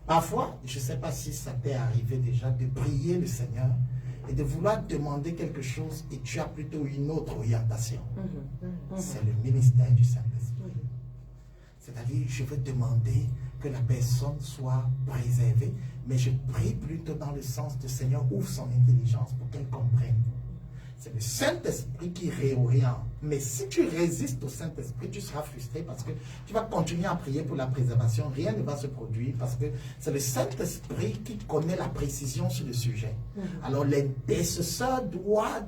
Parfois, je ne sais pas si ça t'est arrivé déjà de prier le Seigneur et de vouloir demander quelque chose et tu as plutôt une autre orientation. C'est le ministère du Saint-Esprit. C'est-à-dire, je veux demander que la personne soit préservée, mais je prie plutôt dans le sens de Seigneur, ouvre son intelligence pour qu'elle comprenne. C'est le Saint-Esprit qui réoriente. Mais si tu résistes au Saint-Esprit, tu seras frustré parce que tu vas continuer à prier pour la préservation. Rien ne va se produire parce que c'est le Saint-Esprit qui connaît la précision sur le sujet. Alors l'intercesseur doit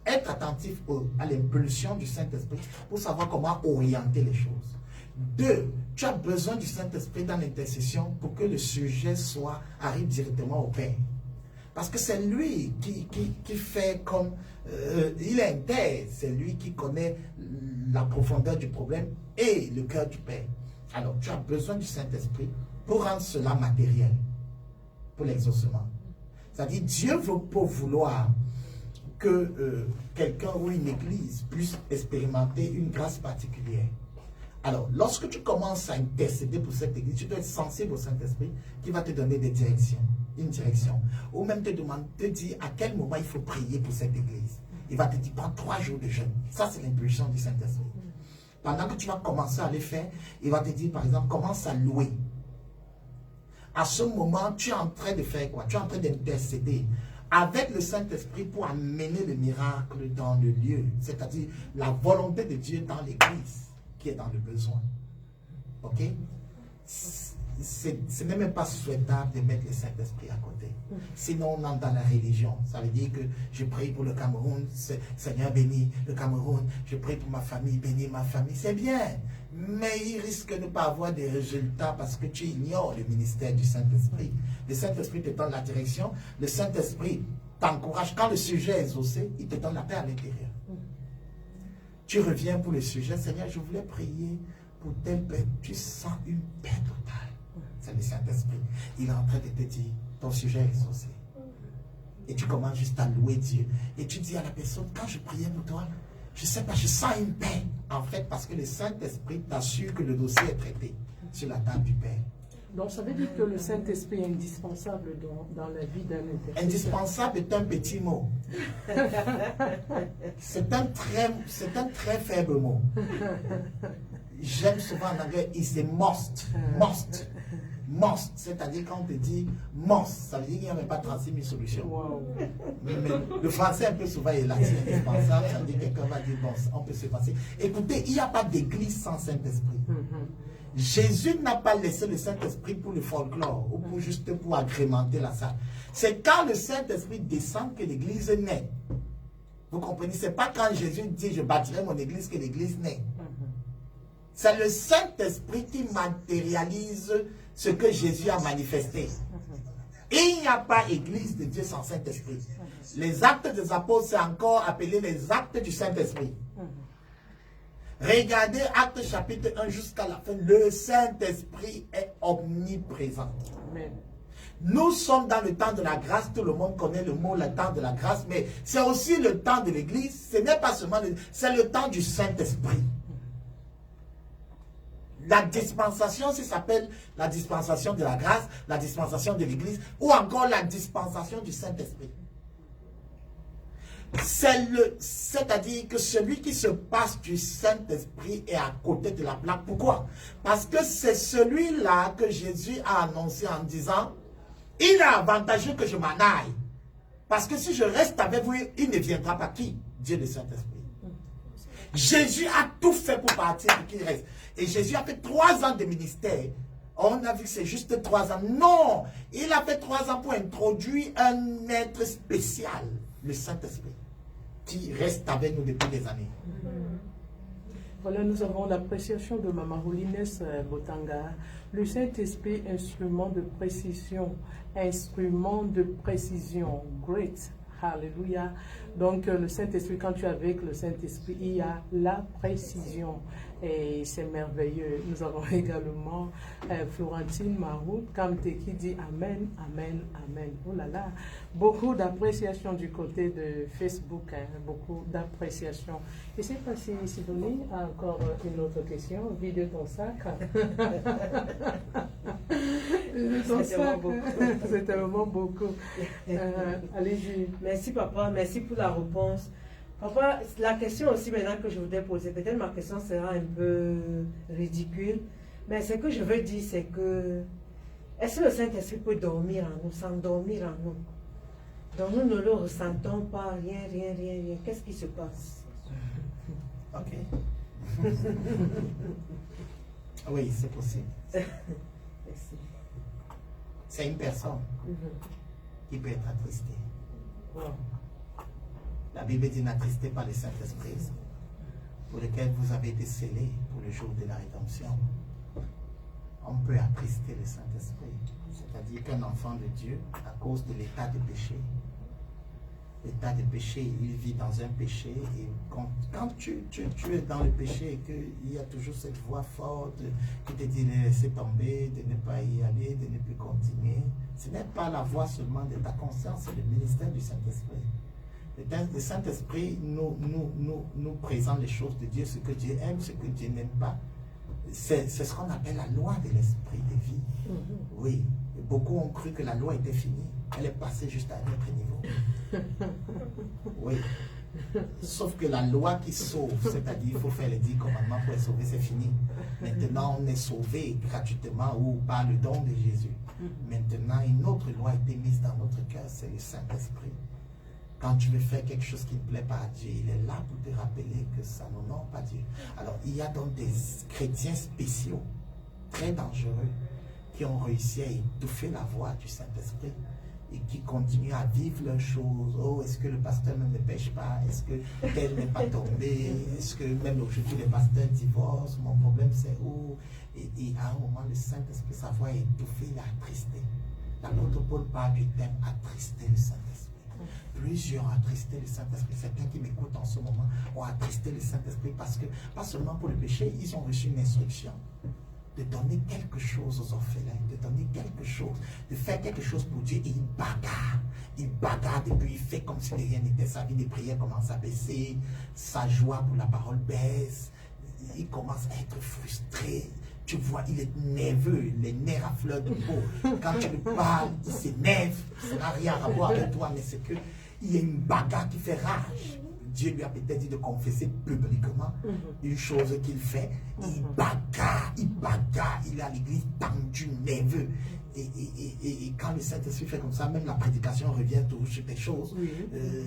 être attentif à l'impulsion du Saint-Esprit pour savoir comment orienter les choses. 2, tu as besoin du Saint-Esprit dans l'intercession pour que le sujet arrive directement au Père. Parce que c'est lui qui fait comme... il intègre, c'est lui qui connaît la profondeur du problème et le cœur du Père. Alors, tu as besoin du Saint-Esprit pour rendre cela matériel, pour l'exaucement. C'est-à-dire, Dieu veut pas vouloir que quelqu'un ou une église puisse expérimenter une grâce particulière. Alors, lorsque tu commences à intercéder pour cette église, tu dois être sensible au Saint-Esprit qui va te donner des directions, une direction. Ou même te dire à quel moment il faut prier pour cette église. Il va te dire, prends 3 jours de jeûne. Ça, c'est l'impulsion du Saint-Esprit. Pendant que tu vas commencer à les faire, il va te dire, par exemple, commence à louer. À ce moment, tu es en train de faire quoi? Tu es en train d'intercéder avec le Saint-Esprit pour amener le miracle dans le lieu. C'est-à-dire la volonté de Dieu dans l'église qui est dans le besoin. Ok? Ce n'est même pas souhaitable de mettre le Saint-Esprit à côté. Sinon, on entre dans la religion. Ça veut dire que je prie pour le Cameroun, Seigneur bénis le Cameroun, je prie pour ma famille, bénis ma famille. C'est bien, mais il risque de ne pas avoir des résultats parce que tu ignores le ministère du Saint-Esprit. Le Saint-Esprit te donne la direction, le Saint-Esprit t'encourage. Quand le sujet est exaucé, il te donne la paix à l'intérieur. Tu reviens pour le sujet, Seigneur, je voulais prier pour tel peuple. Tu sens une paix totale. C'est le Saint-Esprit. Il est en train de te dire, ton sujet est exaucé. Et tu commences juste à louer Dieu. Et tu dis à la personne, quand je priais pour toi, je ne sais pas, je sens une paix. En fait, parce que le Saint-Esprit t'assure que le dossier est traité sur la table du Père. Donc, ça veut dire que le Saint-Esprit est indispensable dans la vie d'un intercesseur. Indispensable est un petit mot. C'est un très faible mot. J'aime souvent en anglais, it's a must. Must. Must. C'est-à-dire quand on te dit must, ça veut dire qu'il n'y a même pas 36 000 solutions. Wow. Mais le français un peu souvent est là, c'est indispensable. Ça veut dire que quelqu'un va dire, bon, on peut se passer. Écoutez, il n'y a pas d'église sans Saint-Esprit. Jésus n'a pas laissé le Saint-Esprit pour le folklore ou pour juste pour agrémenter la salle. C'est quand le Saint-Esprit descend que l'église naît. Vous comprenez? C'est pas quand Jésus dit je bâtirai mon église que l'église naît. C'est le Saint-Esprit qui matérialise ce que Jésus a manifesté. Il n'y a pas église de Dieu sans Saint-Esprit. Les actes des apôtres, c'est encore appelé les actes du Saint-Esprit. Regardez Actes chapitre 1 jusqu'à la fin. Le Saint-Esprit est omniprésent. Amen. Nous sommes dans le temps de la grâce. Tout le monde connaît le mot, le temps de la grâce. Mais c'est aussi le temps de l'Église. Ce n'est pas seulement c'est le temps du Saint-Esprit. La dispensation, ça s'appelle la dispensation de la grâce, la dispensation de l'Église, ou encore la dispensation du Saint-Esprit. C'est-à-dire que celui qui se passe du Saint-Esprit est à côté de la plaque. Pourquoi? Parce que c'est celui-là que Jésus a annoncé en disant, il est avantageux que je m'en aille. Parce que si je reste avec vous, il ne viendra pas qui? Dieu le Saint-Esprit. Jésus a tout fait pour partir et qu'il reste. Et Jésus a fait 3 ans de ministère. On a vu que c'est juste 3 ans. Non! Il a fait 3 ans pour introduire un être spécial, le Saint-Esprit, qui reste avec nous depuis des années. Voilà, nous avons l'appréciation de Maman Holiness Botanga. Le Saint-Esprit, instrument de précision. Instrument de précision. Great. Alléluia. Donc, le Saint-Esprit, quand tu es avec le Saint-Esprit, il y a la précision. Et c'est merveilleux. Nous avons également Florentine Marout Kamte qui dit Amen, Amen, Amen. Oh là là, beaucoup d'appréciation du côté de Facebook, hein, beaucoup d'appréciation. Et c'est pas si Sidonie a encore une autre question. Vide ton sac. C'est tellement beaucoup. Allez-y. Merci papa, merci pour la réponse. Papa, la question aussi maintenant que je voudrais poser, peut-être ma question sera un peu ridicule, mais ce que je veux dire, c'est que est-ce que le Saint-Esprit peut dormir en nous, s'endormir en nous? Donc nous ne le ressentons pas, rien. Qu'est-ce qui se passe? Ok. Oui, c'est possible. Merci. C'est une personne qui peut être attristée. Wow. La Bible dit n'attristez pas le Saint-Esprit, pour lequel vous avez été scellés pour le jour de la rédemption. On peut attrister le Saint-Esprit, c'est-à-dire qu'un enfant de Dieu, à cause de l'état de péché, il vit dans un péché, et quand tu es dans le péché et qu'il y a toujours cette voix forte qui te dit de laisser tomber, de ne pas y aller, de ne plus continuer, ce n'est pas la voix seulement de ta conscience, c'est le ministère du Saint-Esprit. Le Saint-Esprit nous présente les choses de Dieu, ce que Dieu aime, ce que Dieu n'aime pas. C'est ce qu'on appelle la loi de l'esprit de vie. Oui, et beaucoup ont cru que la loi était finie. Elle est passée juste à un autre niveau. Oui. Sauf que la loi qui sauve, c'est-à-dire il faut faire les 10 commandements pour être sauvé, c'est fini. Maintenant, on est sauvé gratuitement ou par le don de Jésus. Maintenant, une autre loi a été mise dans notre cœur, c'est le Saint-Esprit. Quand tu veux faire quelque chose qui ne plaît pas à Dieu, il est là pour te rappeler que ça n'honore pas Dieu. Alors, il y a donc des chrétiens spéciaux, très dangereux, qui ont réussi à étouffer la voix du Saint-Esprit et qui continuent à vivre leurs choses. Oh, est-ce que le pasteur ne pêche pas? Est-ce que tel n'est pas tombé? Est-ce que même aujourd'hui les pasteurs divorcent? Mon problème c'est où? Et à un moment, le Saint-Esprit, sa voix est étouffée, il a attristé. L'apôtre Paul parle du thème attristé le Saint-Esprit. Plusieurs ont attristé le Saint-Esprit. Certains qui m'écoutent en ce moment ont attristé le Saint-Esprit parce que, pas seulement pour le péché, ils ont reçu une instruction de donner quelque chose aux orphelins, de donner quelque chose, de faire quelque chose pour Dieu, et il bagarre et puis il fait comme si de rien n'était. Sa vie de prière commence à baisser, sa joie pour la parole baisse, il commence à être frustré. Tu vois, il est nerveux, les nerfs à fleur de peau. Quand tu lui parles, il s'énerve, ça n'a rien à voir avec toi, mais c'est que il y a une bagarre qui fait rage. Dieu lui a peut-être dit de confesser publiquement une chose qu'il fait. Il bagarre, il est à l'église tendu, nerveux. Et quand le Saint-Esprit fait comme ça, même la prédication revient toujours sur des choses.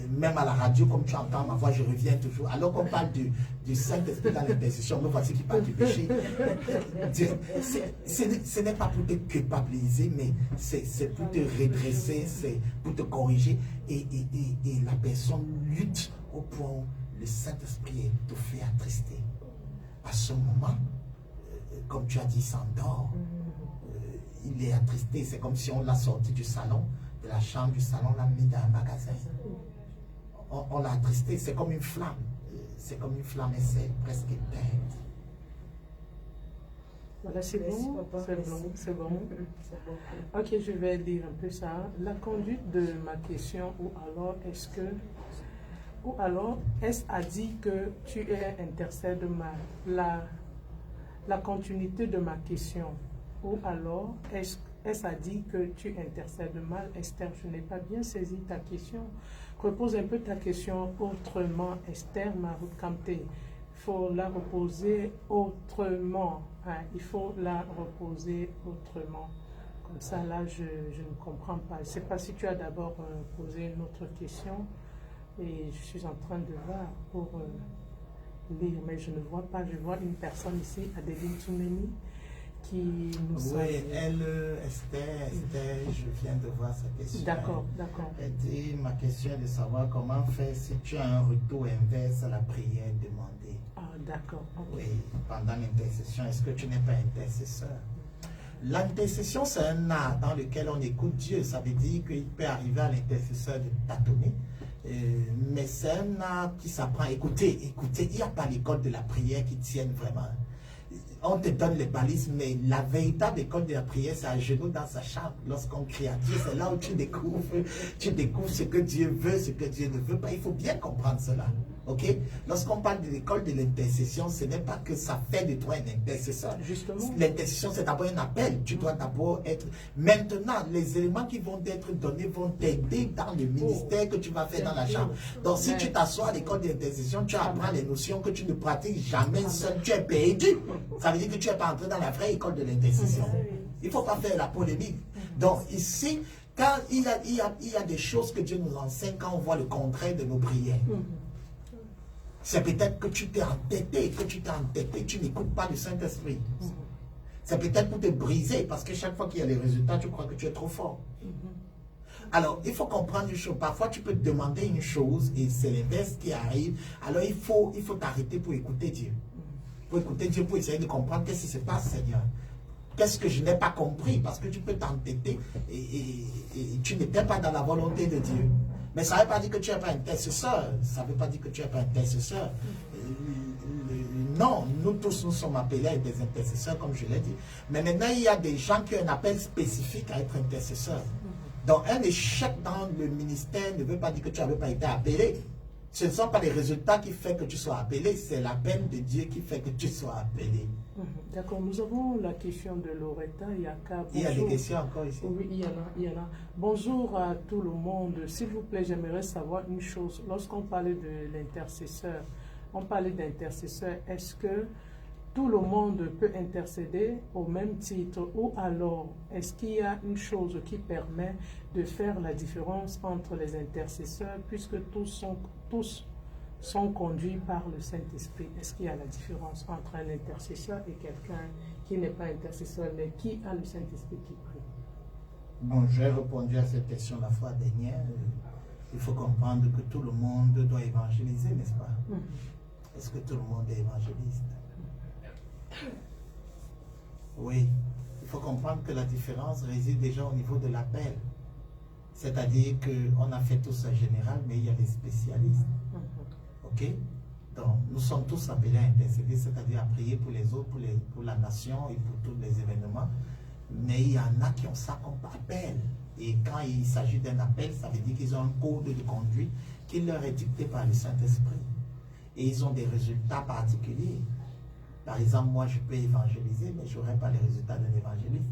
Même à la radio, comme tu entends ma voix, je reviens toujours. Alors qu'on parle du Saint-Esprit dans l'intercession, nous voici qui parle du péché. Ce n'est pas pour te culpabiliser, mais c'est pour te redresser, c'est pour te corriger. Et la personne lutte au point où le Saint-Esprit est étouffé, attristé. À ce moment, comme tu as dit, il s'endort. Il est attristé. C'est comme si on l'a sorti du salon, de la chambre du salon, on l'a mis dans un magasin. On l'a attristé. C'est comme une flamme. C'est comme une flamme et c'est presque éteinte. Voilà, c'est bon. C'est bon. Ok, je vais dire un peu ça. La conduite de ma question, ou alors est-ce a dit que tu es intercède de la continuité de ma question, ou alors est-ce a dit que tu intercèdes mal? Esther, je n'ai pas bien saisi ta question. Repose un peu ta question autrement, Esther Marouk Kamté. Il faut la reposer autrement. Hein, il faut la reposer autrement. Comme ça, là, je ne comprends pas. Je ne sais pas si tu as d'abord posé une autre question. Et je suis en train de voir pour lire, mais je ne vois pas. Je vois une personne ici, Adeline Toumeni, qui nous Oui, Esther, je viens de voir sa question. D'accord. Elle dit, ma question est de savoir comment faire si tu as un retour inverse à la prière demandée. Ah, d'accord. Okay. Oui, pendant l'intercession, est-ce que tu n'es pas intercesseur? L'intercession, c'est un art dans lequel on écoute Dieu. Ça veut dire qu'il peut arriver à l'intercesseur de tâtonner. Mais c'est un art qui s'apprend. Écoutez, il n'y a pas l'école de la prière qui tienne vraiment. On te donne les balises, mais la véritable école de la prière, c'est à genoux dans sa chambre. Lorsqu'on crie à Dieu, c'est là où tu découvres ce que Dieu veut, ce que Dieu ne veut pas. Il faut bien comprendre cela. Ok? Lorsqu'on parle de l'école de l'intercession, ce n'est pas que ça fait de toi un intercesseur. Justement. L'intercession, c'est d'abord un appel. Tu dois d'abord être... Maintenant, les éléments qui vont être donnés vont t'aider dans le ministère que tu vas faire dans la chambre. Donc, si tu t'assois à l'école de l'intercession, tu apprends les notions que tu ne pratiques jamais seul. Tu es perdu. Ça veut dire que tu n'es pas entré dans la vraie école de l'intercession. Il ne faut pas faire la polémique. Donc, ici, Quand il y a des choses que Dieu nous enseigne quand on voit le contraire de nos prières. C'est peut-être que tu t'es entêté, tu n'écoutes pas le Saint-Esprit. C'est peut-être pour te briser, parce que chaque fois qu'il y a les résultats, tu crois que tu es trop fort. Alors, il faut comprendre une chose. Parfois, tu peux te demander une chose et c'est l'inverse qui arrive. Alors, il faut t'arrêter pour écouter Dieu. Pour écouter Dieu, pour essayer de comprendre qu'est-ce qui se passe, Seigneur. Qu'est-ce que je n'ai pas compris? Parce que tu peux t'entêter et tu n'étais pas dans la volonté de Dieu. Mais ça ne veut pas dire que tu n'es pas intercesseur. Ça ne veut pas dire que tu n'es pas intercesseur. Non, nous tous, nous sommes appelés à être des intercesseurs, comme je l'ai dit. Mais maintenant, il y a des gens qui ont un appel spécifique à être intercesseur. Donc, un échec dans le ministère ne veut pas dire que tu n'avais pas été appelé. Ce ne sont pas les résultats qui font que tu sois appelé, c'est l'appel de Dieu qui fait que tu sois appelé. D'accord, nous avons la question de Loretta Yaka. Bonjour. Il y a des questions encore ici. Oui, il y en a. Bonjour à tout le monde. S'il vous plaît, j'aimerais savoir une chose. Lorsqu'on parlait de l'intercesseur, est-ce que tout le monde peut intercéder au même titre ou alors est-ce qu'il y a une chose qui permet de faire la différence entre les intercesseurs puisque tous sont conduits par le Saint-Esprit? Est-ce qu'il y a la différence entre un intercesseur et quelqu'un qui n'est pas intercesseur mais qui a le Saint-Esprit qui prie? Bon, j'ai répondu à cette question la fois dernière. Il faut comprendre que tout le monde doit évangéliser, n'est-ce pas? Est-ce que tout le monde est évangéliste? Oui, il faut comprendre que la différence réside déjà au niveau de l'appel. C'est-à-dire qu'on a fait tous un général, mais il y a des spécialistes. Ok? Donc, nous sommes tous appelés à intercéder, c'est-à-dire à prier pour les autres, pour la nation et pour tous les événements. Mais il y en a qui ont ça comme appel. Et quand il s'agit d'un appel, ça veut dire qu'ils ont un code de conduite qui leur est dicté par le Saint-Esprit. Et ils ont des résultats particuliers. Par exemple, moi, je peux évangéliser, mais je n'aurai pas les résultats d'un évangéliste.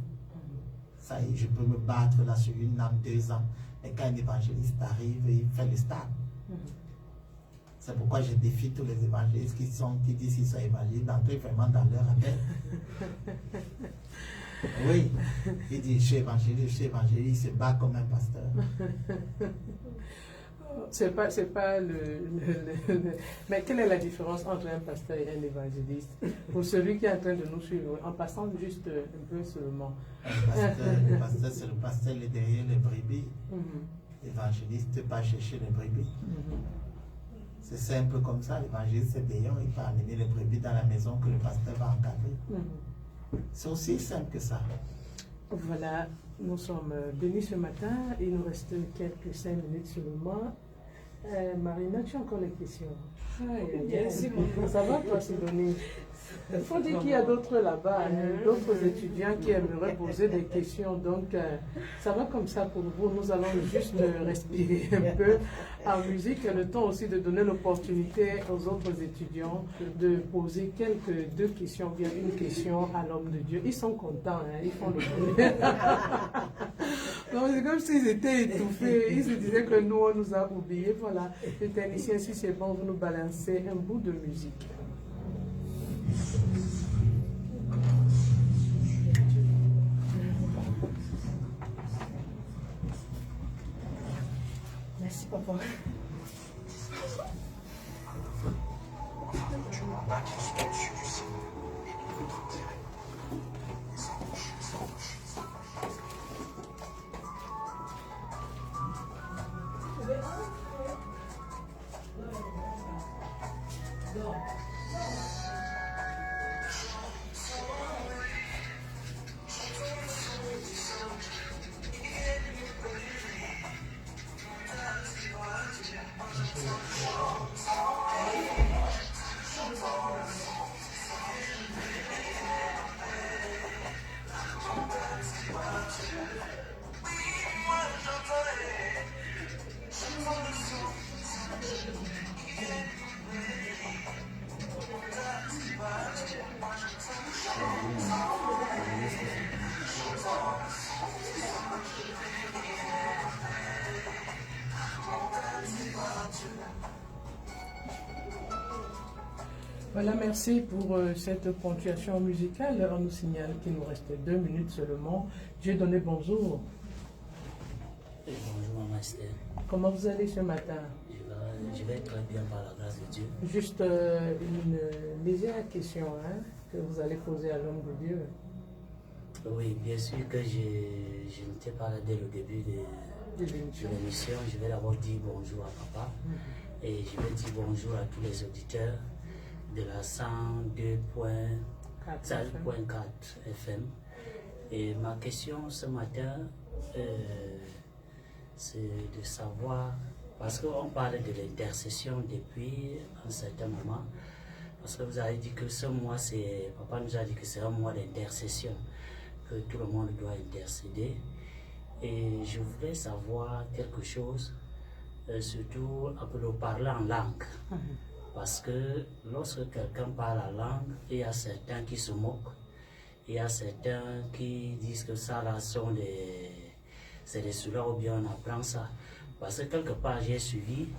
Ça y est, je peux me battre là sur une âme, 2 ans. Mais quand un évangéliste arrive, il fait le stade. C'est pourquoi je défie tous les évangélistes qui disent qu'ils sont évangélistes, d'entrer vraiment dans leur appel. Oui, il dit, je suis évangéliste, il se bat comme un pasteur. C'est pas Mais quelle est la différence entre un pasteur et un évangéliste? Pour celui qui est en train de nous suivre, en passant juste un peu seulement. Le pasteur, c'est le pasteur, il est derrière les brebis. L'évangéliste pas chercher les brebis. C'est simple comme ça. L'évangéliste, c'est derrière, il va amener les brebis dans la maison que le pasteur va encadrer. C'est aussi simple que ça. Voilà, nous sommes bénis ce matin. Il nous reste quelques 5 minutes seulement. Marina, tu as encore les questions? Ça va toi, Sidonie? Il faut dire qu'il y a d'autres là-bas, d'autres étudiants qui aimeraient poser des questions. Donc, ça va comme ça pour vous. Nous allons juste respirer un peu en musique. Le temps aussi de donner l'opportunité aux autres étudiants de poser deux questions, bien une question à l'homme de Dieu. Ils sont contents, ils font le bruit. C'est comme s'ils étaient étouffés. Ils se disaient que nous, on nous a oubliés. Voilà, les techniciens, si c'est bon, vous nous balancez un bout de musique. Merci, papa. Voilà, merci pour cette ponctuation musicale. On nous signale qu'il nous reste 2 minutes seulement. Dieu donné bonjour. Bonjour Maman Esther. Comment vous allez ce matin? Je vais très bien par la grâce de Dieu. Juste une légère question que vous allez poser à l'homme de Dieu. Oui, bien sûr que je n'étais pas là dès le début de l'émission. Je vais d'abord dire bonjour à papa et je vais dire bonjour à tous les auditeurs de la 102.4 FM. Et ma question ce matin, c'est de savoir, parce qu'on parle de l'intercession depuis un certain moment, parce que vous avez dit que ce mois, papa nous a dit que c'est un mois d'intercession, que tout le monde doit intercéder. Et je voulais savoir quelque chose, surtout en parlant en langue. Parce que lorsque quelqu'un parle en langue, il y a certains qui se moquent, il y a certains qui disent que ça là c'est des soulats ou bien on apprend ça. Parce que quelque part j'ai suivi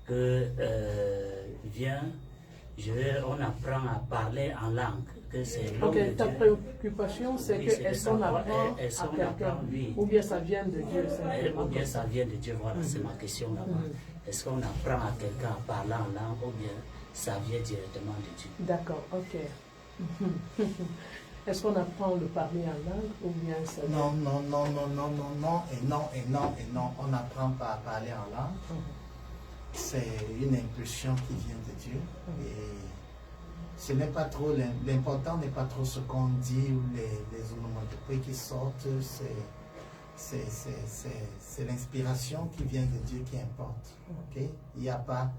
que on apprend à parler en langue. Ok, ta préoccupation c'est oui, que est-ce qu'on apprend à quelqu'un, oui. ou bien ça vient de Dieu? Ou bien ça vient de Dieu, voilà, c'est ma question là-bas. Est-ce qu'on apprend à quelqu'un à parler en langue ou bien ça vient directement de Dieu? D'accord, ok. Est-ce qu'on apprend le parler en langue ou bien ça vient... Non, et non. On n'apprend pas à parler en langue. C'est une impulsion qui vient de Dieu. Et ce n'est pas trop, l'important n'est pas trop ce qu'on dit ou les onomatopées qui sortent. C'est l'inspiration qui vient de Dieu qui importe. Okay? Il n'y a pas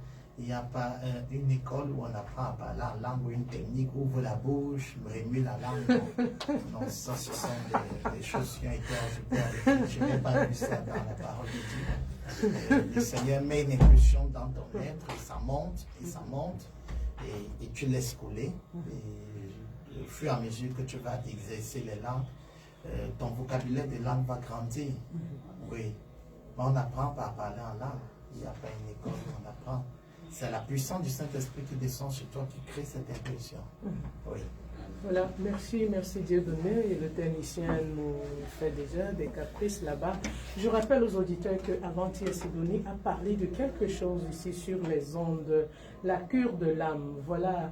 une école où on apprend à parler en langue ou une technique, ouvre la bouche, remue la langue. Non, ça, ce sont des choses qui ont été ajoutées. Je n'ai pas vu ça dans la parole de Dieu. Le Seigneur met une impulsion dans ton être, et ça monte, et tu laisses couler. Et au fur et à mesure que tu vas exercer les langues, ton vocabulaire de langue va grandir. Oui, mais on n'apprend pas à parler en langue. Il n'y a pas une école où on apprend. C'est la puissance du Saint-Esprit qui descend sur toi qui crée cette impulsion. Oui. Voilà, merci Dieudonné. Et le technicien nous fait déjà des caprices là-bas. Je rappelle aux auditeurs qu'avant-hier, Sidonie a parlé de quelque chose ici sur les ondes, la cure de l'âme. Voilà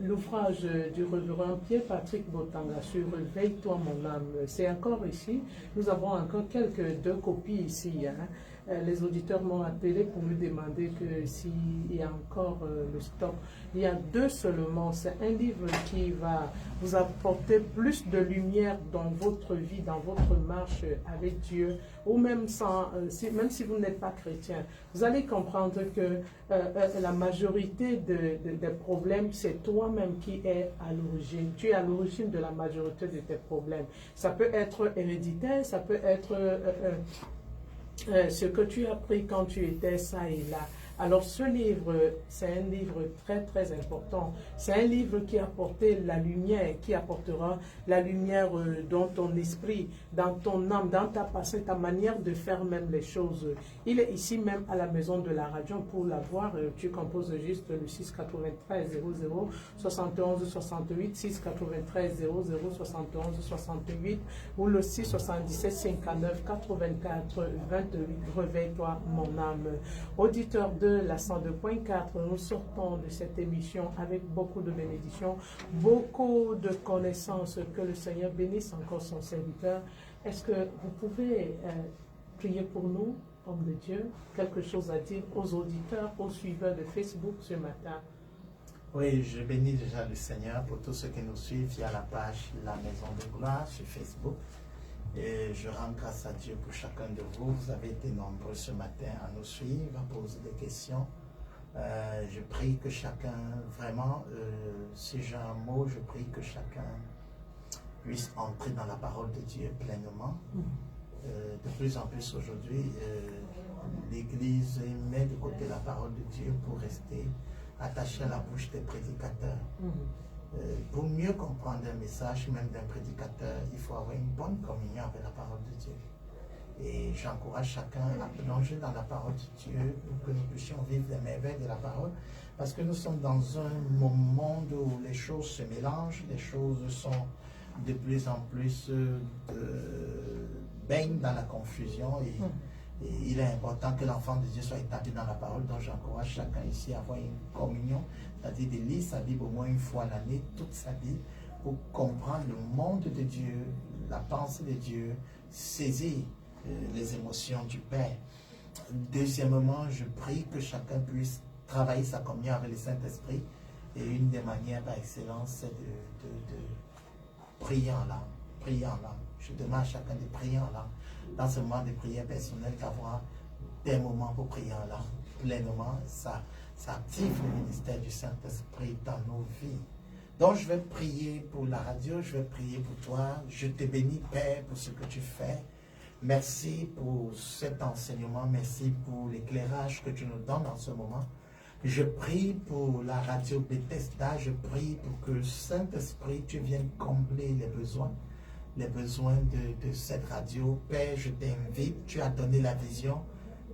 l'ouvrage du révérend Pierre-Patrick Botanga sur Réveille-toi mon âme. C'est encore ici. Nous avons encore deux copies ici. Les auditeurs m'ont appelé pour me demander que s'il y a encore le stock. Il y a 2 seulement. C'est un livre qui va vous apporter plus de lumière dans votre vie, dans votre marche avec Dieu, ou même même si vous n'êtes pas chrétien. Vous allez comprendre que la majorité des problèmes, c'est toi-même qui es à l'origine. Tu es à l'origine de la majorité de tes problèmes. Ça peut être héréditaire, ça peut être... ce que tu as appris quand tu étais ça et là. Alors ce livre, c'est un livre très très important. C'est un livre qui a apporté la lumière, qui apportera la lumière dans ton esprit, dans ton âme, dans ta pensée, ta manière de faire même les choses. Il est ici même à la maison de la radio. Pour l'avoir, tu composes juste le 693 00 71 68, 693 00 71 68 ou le 677 59 84 28. Réveille-toi mon âme. Auditeur de la 102.4, nous sortons de cette émission avec beaucoup de bénédictions, beaucoup de connaissances. Que le Seigneur bénisse encore son serviteur. Est-ce que vous pouvez prier pour nous, hommes de Dieu, quelque chose à dire aux auditeurs, aux suiveurs de Facebook ce matin? Oui, je bénis déjà le Seigneur pour tous ceux qui nous suivent via la page La Maison de Gloire sur Facebook. Et je rends grâce à Dieu pour chacun de vous. Vous avez été nombreux ce matin à nous suivre, à poser des questions. Je prie que chacun, vraiment, si j'ai un mot, je prie que chacun puisse entrer dans la parole de Dieu pleinement. De plus en plus aujourd'hui, l'Église met de côté la parole de Dieu pour rester attaché à la bouche des prédicateurs. Pour mieux comprendre un message, même d'un prédicateur, il faut avoir une bonne communion avec la parole de Dieu. Et j'encourage chacun à plonger dans la parole de Dieu pour que nous puissions vivre les merveilles de la parole. Parce que nous sommes dans un moment où les choses se mélangent, les choses sont de plus en plus baigne dans la confusion et il est important que l'enfant de Dieu soit établi dans la parole. Donc j'encourage chacun ici à avoir une communion, c'est-à-dire de lire sa Bible au moins une fois l'année, toute sa vie, pour comprendre le monde de Dieu, la pensée de Dieu, saisir les émotions du Père. Deuxièmement, je prie que chacun puisse travailler sa communion avec le Saint-Esprit. Et une des manières par excellence, c'est de prier en langue. Prier en langue. Je demande à chacun de prier en langue. Dans ce moment de prière personnelle, d'avoir des moments pour prier en langue. Pleinement, ça active le ministère du Saint-Esprit dans nos vies. Donc je vais prier pour la radio, je vais prier pour toi. Je te bénis, Père, pour ce que tu fais. Merci pour cet enseignement, merci pour l'éclairage que tu nous donnes en ce moment. Je prie pour la radio Bethesda, je prie pour que Saint-Esprit, tu viennes combler les besoins de cette radio. Père, je t'invite, tu as donné la vision,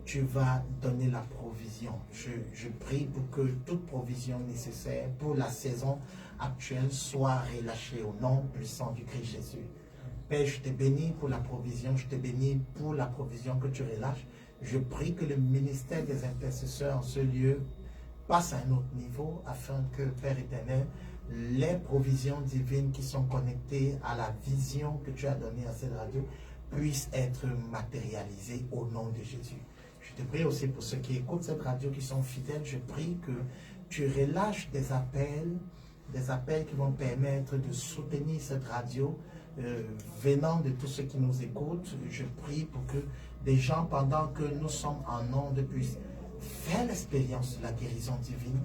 tu vas donner la provision. Je prie pour que toute provision nécessaire pour la saison actuelle soit relâchée au nom puissant du Christ Jésus. Père, je te bénis pour la provision, je te bénis pour la provision que tu relâches. Je prie que le ministère des intercesseurs en ce lieu passe à un autre niveau afin que, Père éternel, les provisions divines qui sont connectées à la vision que tu as donnée à cette radio puissent être matérialisées au nom de Jésus. Je te prie aussi pour ceux qui écoutent cette radio, qui sont fidèles, je prie que tu relâches des appels qui vont permettre de soutenir cette radio, venant de tous ceux qui nous écoutent. Je prie pour que des gens, pendant que nous sommes en ondes, puissent faire l'expérience de la guérison divine.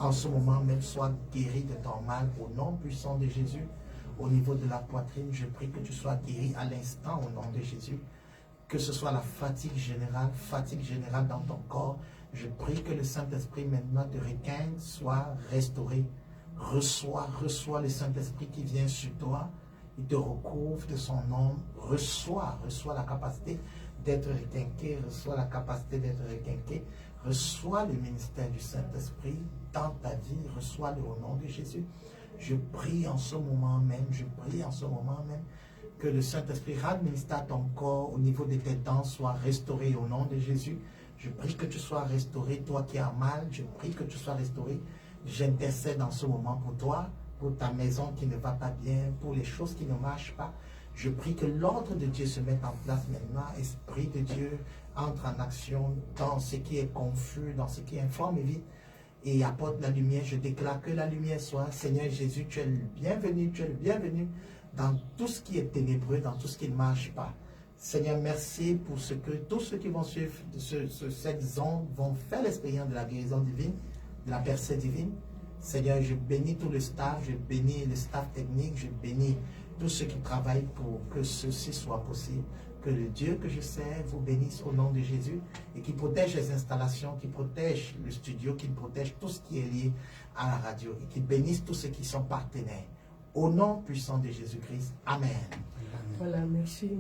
En ce moment même, sois guéri de ton mal au nom puissant de Jésus. Au niveau de la poitrine, je prie que tu sois guéri à l'instant au nom de Jésus. Que ce soit la fatigue générale dans ton corps, je prie que le Saint-Esprit maintenant de requin soit restauré. Reçois le Saint-Esprit qui vient sur toi. Il te recouvre de son nom. Reçois la capacité d'être requinqué. Reçois la capacité d'être requinqué. Reçois le ministère du Saint-Esprit dans ta vie. Reçois-le au nom de Jésus. Je prie en ce moment même, que le Saint-Esprit administre ton corps au niveau de tes dents soit restauré au nom de Jésus. Je prie que tu sois restauré, toi qui as mal. Je prie que tu sois restauré. J'intercède en ce moment pour toi, pour ta maison qui ne va pas bien, pour les choses qui ne marchent pas. Je prie que l'ordre de Dieu se mette en place maintenant. Esprit de Dieu entre en action dans ce qui est confus, dans ce qui est informe et vide, et apporte la lumière. Je déclare que la lumière soit. Seigneur Jésus, tu es le bienvenu dans tout ce qui est ténébreux, dans tout ce qui ne marche pas. Seigneur, merci pour ce que tous ceux qui vont suivre cette zone vont faire l'expérience de la guérison divine, de la percée divine. Seigneur, je bénis tout le staff, je bénis le staff technique, je bénis tous ceux qui travaillent pour que ceci soit possible. Que le Dieu que je sers vous bénisse au nom de Jésus et qui protège les installations, qui protège le studio, qui protège tout ce qui est lié à la radio et qui bénisse tous ceux qui sont partenaires. Au nom puissant de Jésus-Christ. Amen. Voilà, merci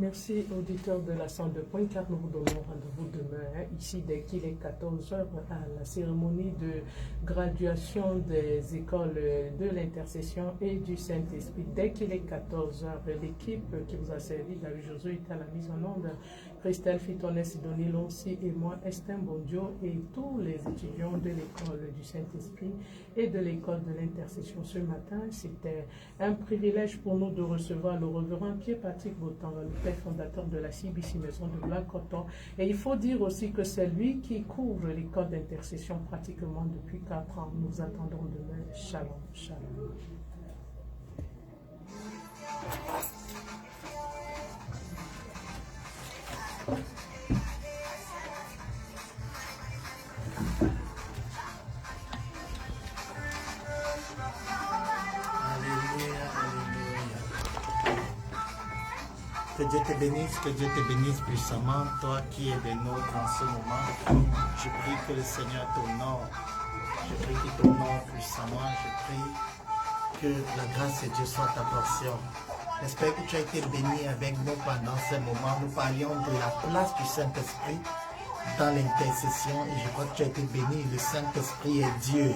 auditeurs de la 102.4. Nous vous donnons rendez-vous demain, ici dès qu'il est 14h, à la cérémonie de graduation des écoles de l'intercession et du Saint-Esprit. Dès qu'il est 14h, l'équipe qui vous a servi, David Josué, est à la mise en onde. Christelle Fitonet, Sidonie Lonsi et moi, Estin Bondio, et tous les étudiants de l'école du Saint-Esprit et de l'école de l'intercession ce matin. C'était un privilège pour nous de recevoir le révérend Pierre-Patrick Botanga, le père fondateur de la CBC Maison de Black-Coton. Et il faut dire aussi que c'est lui qui couvre l'école d'intercession pratiquement depuis 4 ans. Nous attendons demain. Shalom, shalom. Que Dieu te bénisse puissamment, toi qui es des nôtres en ce moment. Je prie que le Seigneur t'honore. Je prie qu'il t'honore puissamment. Je prie que la grâce de Dieu soit ta portion. J'espère que tu as été béni avec nous pendant ce moment. Nous parlions de la place du Saint-Esprit dans l'intercession et je crois que tu as été béni. Le Saint-Esprit est Dieu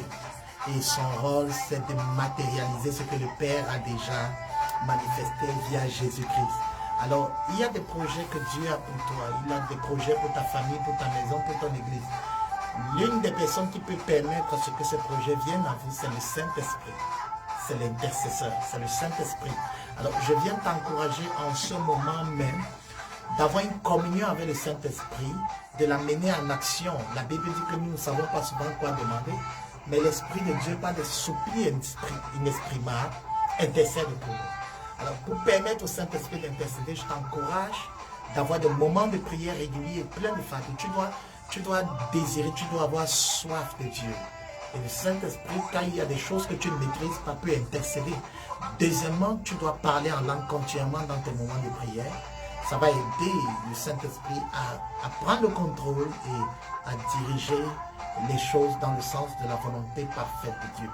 et son rôle c'est de matérialiser ce que le Père a déjà manifesté via Jésus-Christ. Alors, il y a des projets que Dieu a pour toi. Il a des projets pour ta famille, pour ta maison, pour ton église. L'une des personnes qui peut permettre à ce que ces projets viennent à vous, c'est le Saint-Esprit. C'est l'intercesseur, c'est le Saint-Esprit. Alors, je viens t'encourager en ce moment même d'avoir une communion avec le Saint-Esprit, de la mener en action. La Bible dit que nous ne savons pas souvent quoi demander, mais l'Esprit de Dieu, par des soupirs inexprimables, intercède pour nous. Alors, pour permettre au Saint-Esprit d'intercéder, je t'encourage d'avoir des moments de prière réguliers et pleins de fatigue. Tu dois désirer, tu dois avoir soif de Dieu. Et le Saint-Esprit, quand il y a des choses que tu ne maîtrises pas, peut intercéder. Deuxièmement, tu dois parler en langue continuellement dans tes moments de prière. Ça va aider le Saint-Esprit à prendre le contrôle et à diriger les choses dans le sens de la volonté parfaite de Dieu.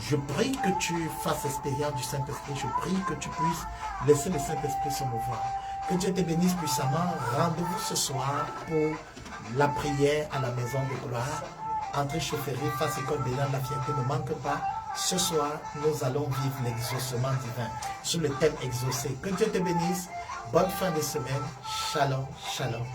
Je prie que tu fasses expérience du Saint-Esprit. Je prie que tu puisses laisser le Saint-Esprit se mouvoir. Que Dieu te bénisse puissamment. Rendez-vous ce soir pour la prière à la maison de gloire. Entrée chaufferie, face école de la fierté ne manque pas. Ce soir, nous allons vivre l'exaucement divin sur le thème exaucé. Que Dieu te bénisse. Bonne fin de semaine. Shalom, shalom.